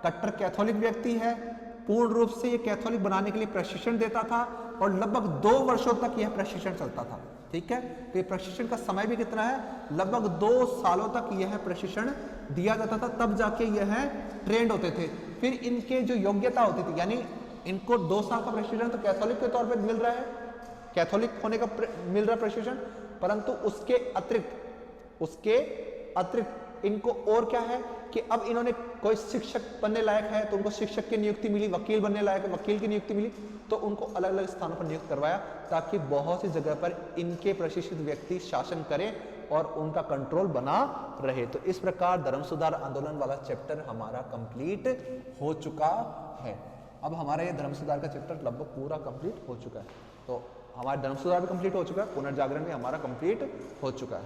कट्टर कैथोलिक व्यक्ति है, पूर्ण रूप से ये कैथोलिक बनाने के लिए प्रशिक्षण देता था और लगभग 2 वर्षों तक यह प्रशिक्षण चलता था। ठीक है, तो ये प्रशिक्षण का समय भी कितना है, लगभग 2 सालों तक यह प्रशिक्षण दिया जाता था, तब जाके यह ट्रेंड होते थे। फिर इनके जो योग्यता होती थी, यानी इनको 2 साल का प्रशिक्षण तो कैथोलिक के तौर पर मिल रहा है, कैथोलिक होने का मिल रहा है प्रशिक्षण, परंतु उसके अतिरिक्त इनको और क्या है कि अब इन्होंने कोई शिक्षक बनने लायक है तो उनको शिक्षक की नियुक्ति मिली, वकील बनने लायक है वकील की नियुक्ति मिली, तो उनको अलग अलग स्थानों पर नियुक्त करवाया ताकि बहुत सी जगह पर इनके प्रशिक्षित व्यक्ति शासन करें और उनका कंट्रोल बना रहे। तो इस प्रकार धर्म सुधार आंदोलन वाला चैप्टर हमारा कंप्लीट हो चुका है। अब हमारा ये धर्म सुधार का चैप्टर लगभग पूरा कंप्लीट हो चुका है। तो हमारा धर्म सुधार भी कंप्लीट हो चुका है, पुनर्जागरण भी हमारा कंप्लीट हो चुका है।